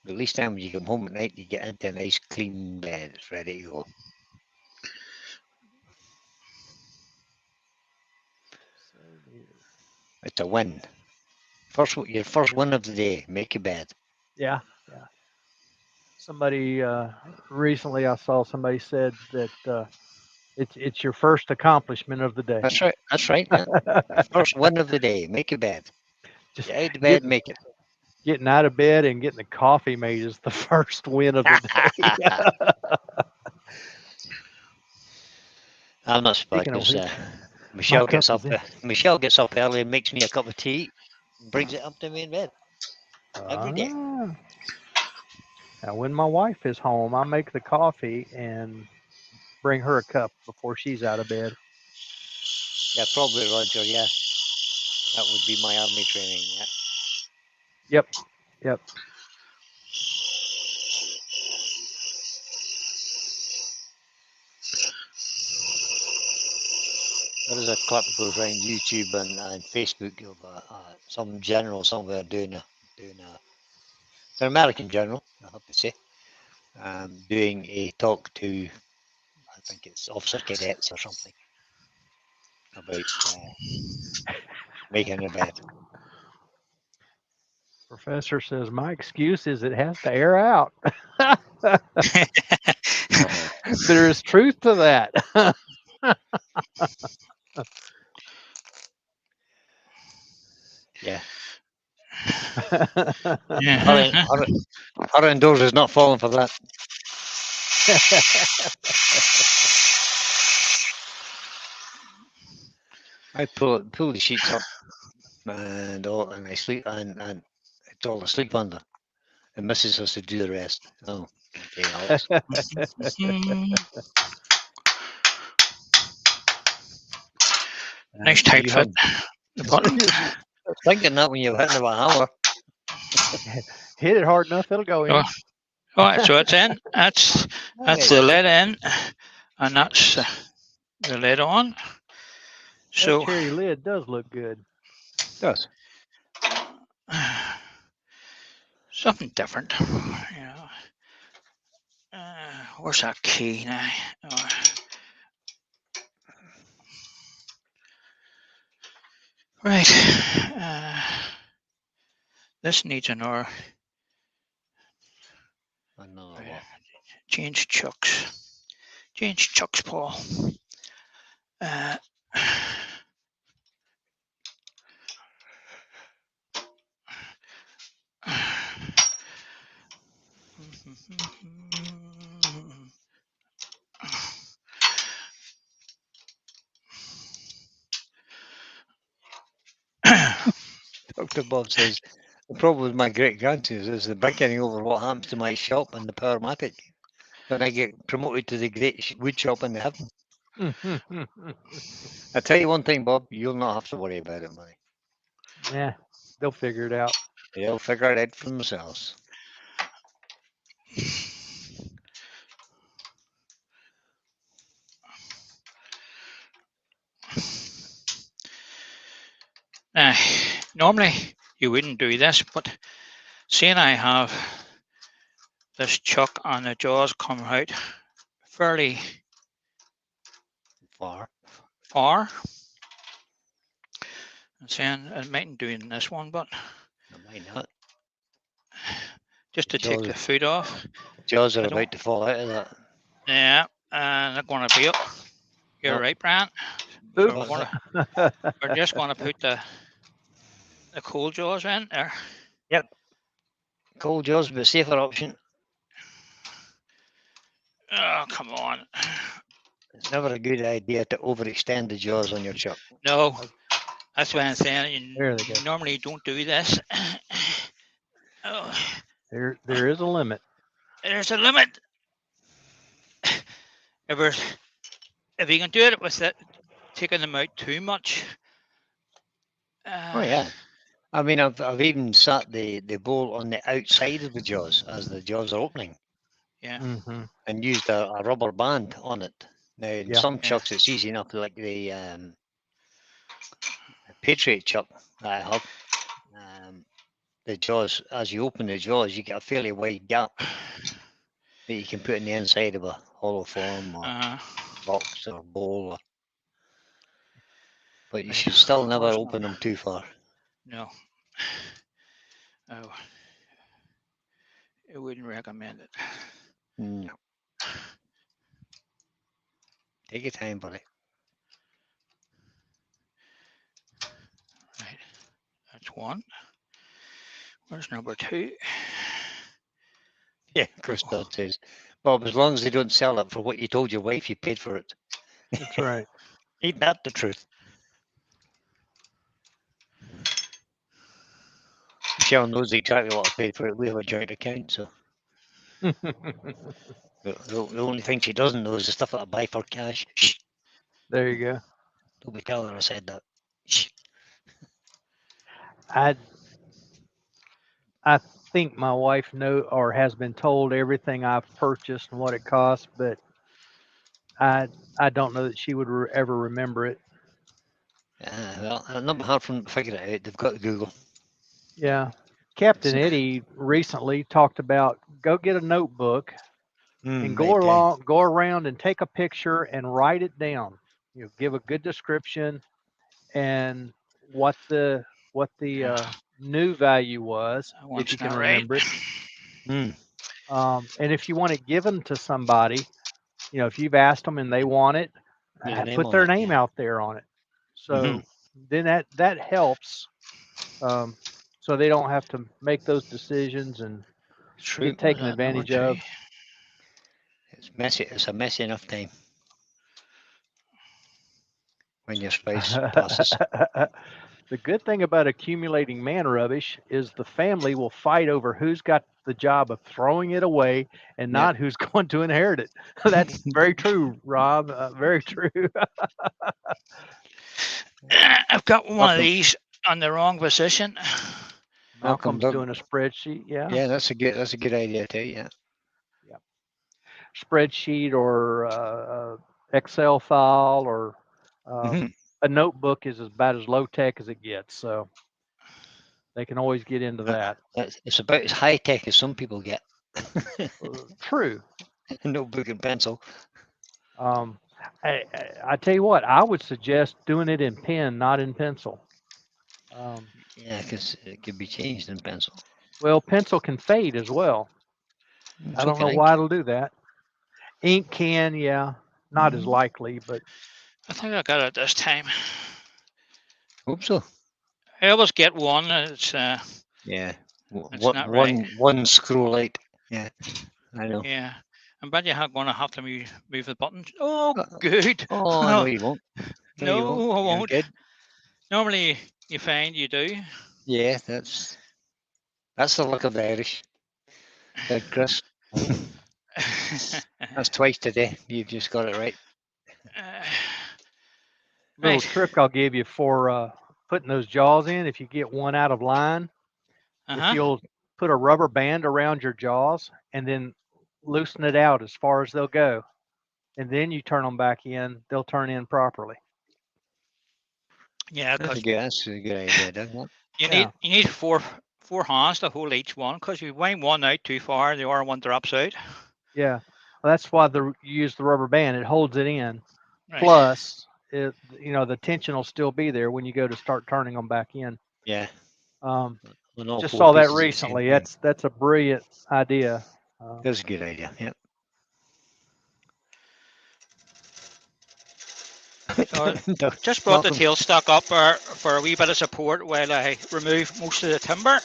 At least time when you come home at night, you get into a nice clean bed. It's ready to go. It's a win. Your first win of the day. Make your bed. Yeah. Somebody recently, I saw somebody said that it's your first accomplishment of the day. That's right. Yeah. First win of the day. Make your bed. Just Get out of bed, make it. Getting out of bed and getting the coffee made is the first win of the day. I'm not surprised because Michelle gets up early and makes me a cup of tea and brings it up to me in bed every day. Now, when my wife is home, I make the coffee and bring her a cup before she's out of bed. Yeah, probably, Roger. Yeah, that would be my army training. Yeah. Yep. There is a clip that goes around YouTube and Facebook of some general somewhere doing it's an American general, I have to say, doing a talk to, I think it's officer cadets or something, about making a bed. Professor says my excuse is it has to air out. There is truth to that. Yeah. Yeah. Her indoors is not falling for that. I pull the sheets up and I sleep and it's all asleep under. And Mrs. has to do the rest. Oh, okay, Alex. Nice tight You fit. have The button. thinking that when you're hitting about an hour. Hit it hard enough, it'll go in. Oh, all right, so it's in. That's the lid in, and that's the lid on. That So cherry lid does look good. Does. something different. Where's that key now? Right. This needs another. Another what? Change chucks. Change chucks, Paul. Dr. Bob says the problem with my great grandson is the bickering over what happens to my shop and the Powermatic when I get promoted to the great wood shop in heaven. I tell you one thing, Bob, you'll not have to worry about it, buddy. Yeah, they'll figure it out. They'll figure it out for themselves. Normally you wouldn't do this, but seeing I have this chuck and the jaws come out fairly Far. I'm saying I mightn't do it in this one, but I might not. just to take the food off. Jaws are about to fall out of that. Yeah, and they're going to be up. You're right, Brian. So we're just going to put the cold jaws in there. Yep. Cold jaws, but safer option. Oh, come on. It's never a good idea to overextend the jaws on your chuck. No, that's why I'm saying There they you go. normally don't do this. Oh, There is a limit. there's a limit. If you can do it with it, taking them out too much. Oh yeah. I mean, I've even sat the bowl on the outside of the jaws as the jaws are opening. Yeah. Mm-hmm. And used a rubber band on it. Now, in some chucks, it's easy enough, like the Patriot chuck that I have. The jaws, as you open the jaws, you get a fairly wide gap that you can put in the inside of a hollow form or box or bowl. But you should still never open them too far. No. Oh. I wouldn't recommend it. No. Take your time, buddy. Right. That's one. Where's number two? Yeah, Christoph says, Bob, as long as they don't sell it for what you told your wife you paid for it. That's right. Ain't that the truth? Michelle knows exactly what I paid for it. We have a joint account, so the only thing she doesn't know is the stuff that I buy for cash. Shh. There you go. Don't be telling her I said that. Shh. I think my wife has been told everything I've purchased and what it costs, but I don't know that she would ever remember it. Well, not hard for them to figure it out. They've got Google. Yeah. Captain Eddie recently talked about go get a notebook and go around and take a picture and write it down. You know, give a good description and what the new value was, if you can remember it. And if you want it given to somebody, you know, if you've asked them and they want it, put their name out there on it. So then that helps so they don't have to make those decisions and True. get taken That number advantage two. of. It's messy. It's a messy enough time when your spouse passes. The good thing about accumulating man rubbish is the family will fight over who's got the job of throwing it away and Yeah. not who's going to inherit it. That's very true, Rob. Very true. I've got one of Welcome. these on the wrong position. Welcome, Malcolm's Doug. doing a spreadsheet. Yeah. Yeah, that's a good idea too. Yeah. Spreadsheet or Excel file or Mhm. a notebook is about as low tech as it gets. So they can always get into that. It's about as high tech as some people get. True. Notebook and pencil. I tell you what, I would suggest doing it in pen, not in pencil. Yeah, because it could be changed in pencil. Well, pencil can fade as well. I don't know why it'll do that. Ink can, yeah, not as likely, but I think I got it this time. Hope so. I always get one. It's Yeah. It's not right. One scroll out. Yeah, I know. yeah. I'm bet you're going to have to move the buttons. Oh, good. Oh, no, you won't. No, you won't. I You're won't. good. Normally, you find you do. Yeah, that's the luck of the Irish. Good, Chris. That's twice today. You've just got it right. little Right. trick I'll give you for putting those jaws in. If you get one out of line, if you'll put a rubber band around your jaws and then loosen it out as far as they'll go, and then you turn them back in, they'll turn in properly. Yeah, That's because a good idea, doesn't it? you need four hands to hold each one. Because if you wind one out too far, the other one drops out. Yeah, well, that's why you use the rubber band. It holds it in. Right. Plus, the tension will still be there when you go to start turning them back in. Yeah. Just saw that recently. That's a brilliant idea. That's a good idea. Yep. So just brought the tailstock up for a wee bit of support while I remove most of the timber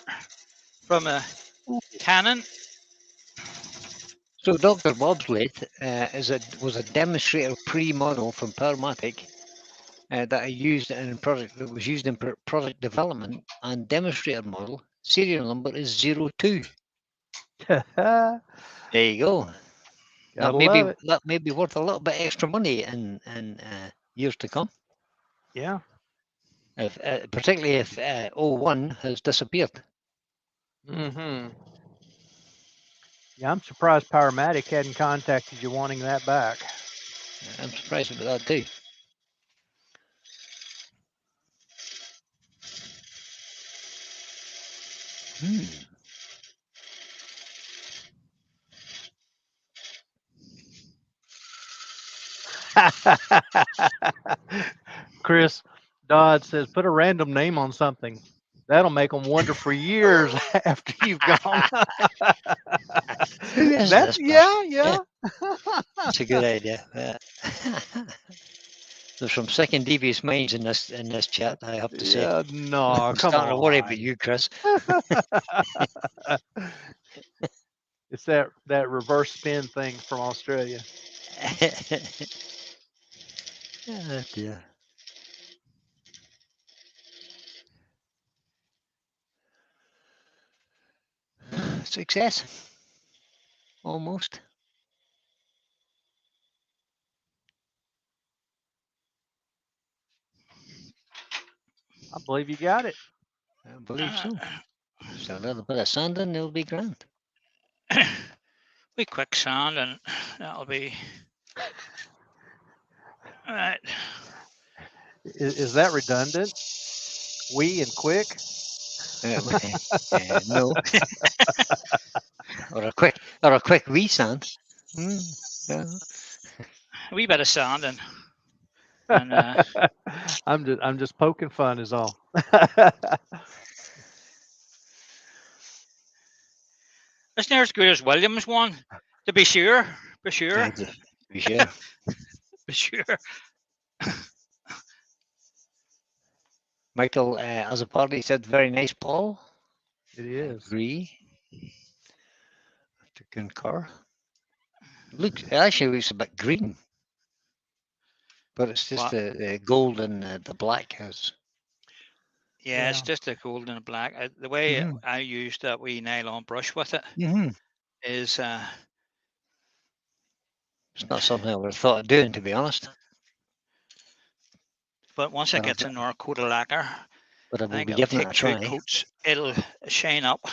from the cannon. So Dr. Bob's lathe was a demonstrator pre-model from Powermatic that was used in product development, and demonstrator model serial number is 02. There you go. That may be worth a little bit extra money in years to come. Yeah. Particularly if 01 has disappeared. Mm-hmm. Yeah, I'm surprised Powermatic hadn't contacted you wanting that back. I'm surprised about that too. Chris Dodd says, put a random name on something. That'll make them wonder for years after you've gone. Who is That's this? Yeah. That's a good idea. There's some sick and devious minds in this chat, I have to say. No, I'm starting to worry about you, Chris. It's that reverse spin thing from Australia. Oh dear. Success. Almost. I believe you got it. I believe so. Just a little bit of sanding, it'll be grand. We quick sand and that'll be all right. Is that redundant? We and quick? No. or a quick resand. Yeah. A wee bit of sand and I'm just poking fun is all. It's near as good as Williams one, to be sure. Be sure. Be sure. Be sure. Michael, as a party, said very nice, Paul. It is. Agree. To concur. It actually looks a bit green, but it's just What? the gold and the black has. Yeah, it's Yeah. just the gold and black. The way Mhm. I used that wee nylon brush with it Mm-hmm. is, It's not something I would have thought of doing, to be honest. but once it But, gets another coat of lacquer, but I I will think be it'll giving it take a 2 try. coats. It'll shine up.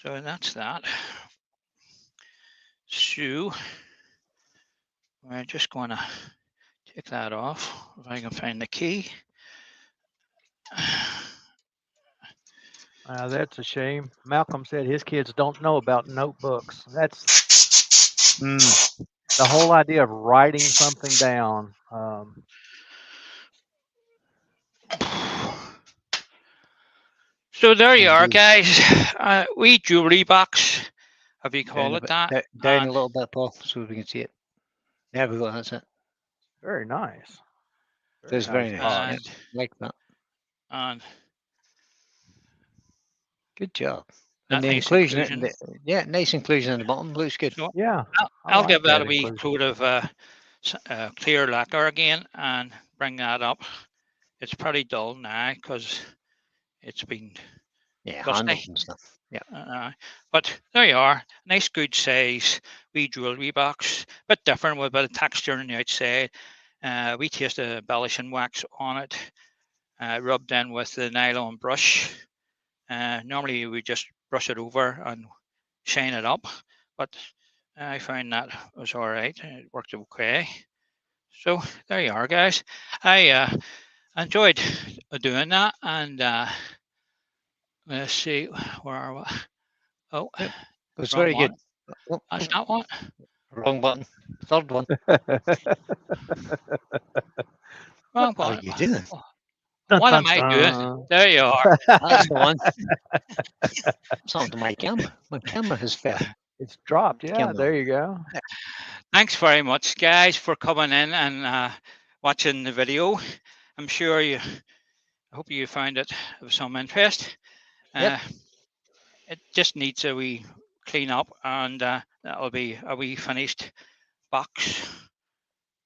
So that's that. So we're just going to take that off if I can find the key. That's a shame. Malcolm said his kids don't know about notebooks. That's the whole idea of writing something down. So there you are, Indeed. guys. We jewelry box, if you Down call a it bit, that. down a And little bit, Paul, so we can see it. There we go. That's it. Very nice. That's very nice. box. Yeah, like that. and Good job. that And the nice inclusion, inclusion. yeah, nice inclusion in the bottom. Looks good. So Yeah. I'll like give that a that wee inclusion. coat of clear lacquer again and bring that up. It's pretty dull now because it's been Yeah, dusty. handles and stuff. Yeah. But there you are. Nice, good size wee jewellery box. Bit different with a bit of texture on the outside. We taste the embellishing wax on it, rubbed in with the nylon brush. Normally we just brush it over and shine it up, but I found that was all right. It worked okay. So there you are, guys. I enjoyed doing that, and let's see, where are we? Oh, Yep. It was wrong very one. good. Oh, That's not one. wrong button. Third one. Wrong What are one. you doing? Dun, What dun, am I doing? dun. There you are. That's the one. Something to my camera. My camera has fell. It's dropped. Yeah, Camera. there you go. Thanks very much, guys, for coming in and watching the video. I'm sure I hope you found it of some interest. Yep. It just needs a wee clean up, and that'll be a wee finished box.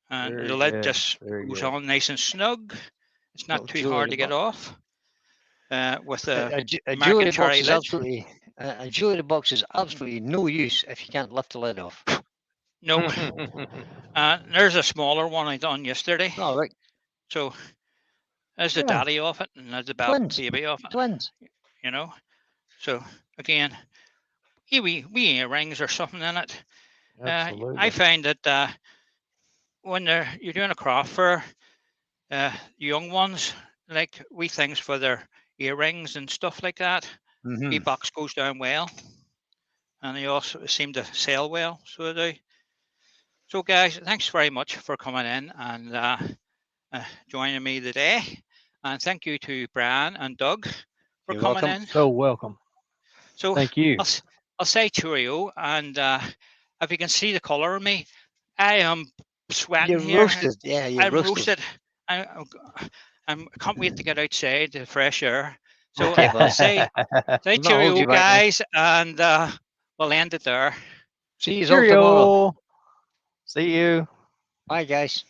And Very the lid good. just Very goes good. on nice and snug. It's not Little too jewellery hard to get box. off. With a A market jewellery cherry box is lid. absolutely a jewellery box is absolutely no use if you can't lift the lid off. No, there's a smaller one I done yesterday. Oh, right. So there's the Yeah. daddy off it, and there's the Twins. baby off it. Twins. You know. So again, wee earrings or something in it. Absolutely. I find that when you're doing a craft for young ones, like wee things for their earrings and stuff like that, wee box goes down well, and they also seem to sell well. So they do. So guys, thanks very much for coming in and joining me today, and thank you to Brian and Doug for You're coming welcome. in. So welcome. So Thank you. I'll say cheerio, and if you can see the colour of me, I am sweating You're here. roasted. Yeah, you're I'm roasted. I can't wait to get outside the fresh air. So Okay, well, say I'll not hold cheerio, you back now. guys, and we'll end it there. See you all tomorrow. Cheerio. See you. Bye, guys.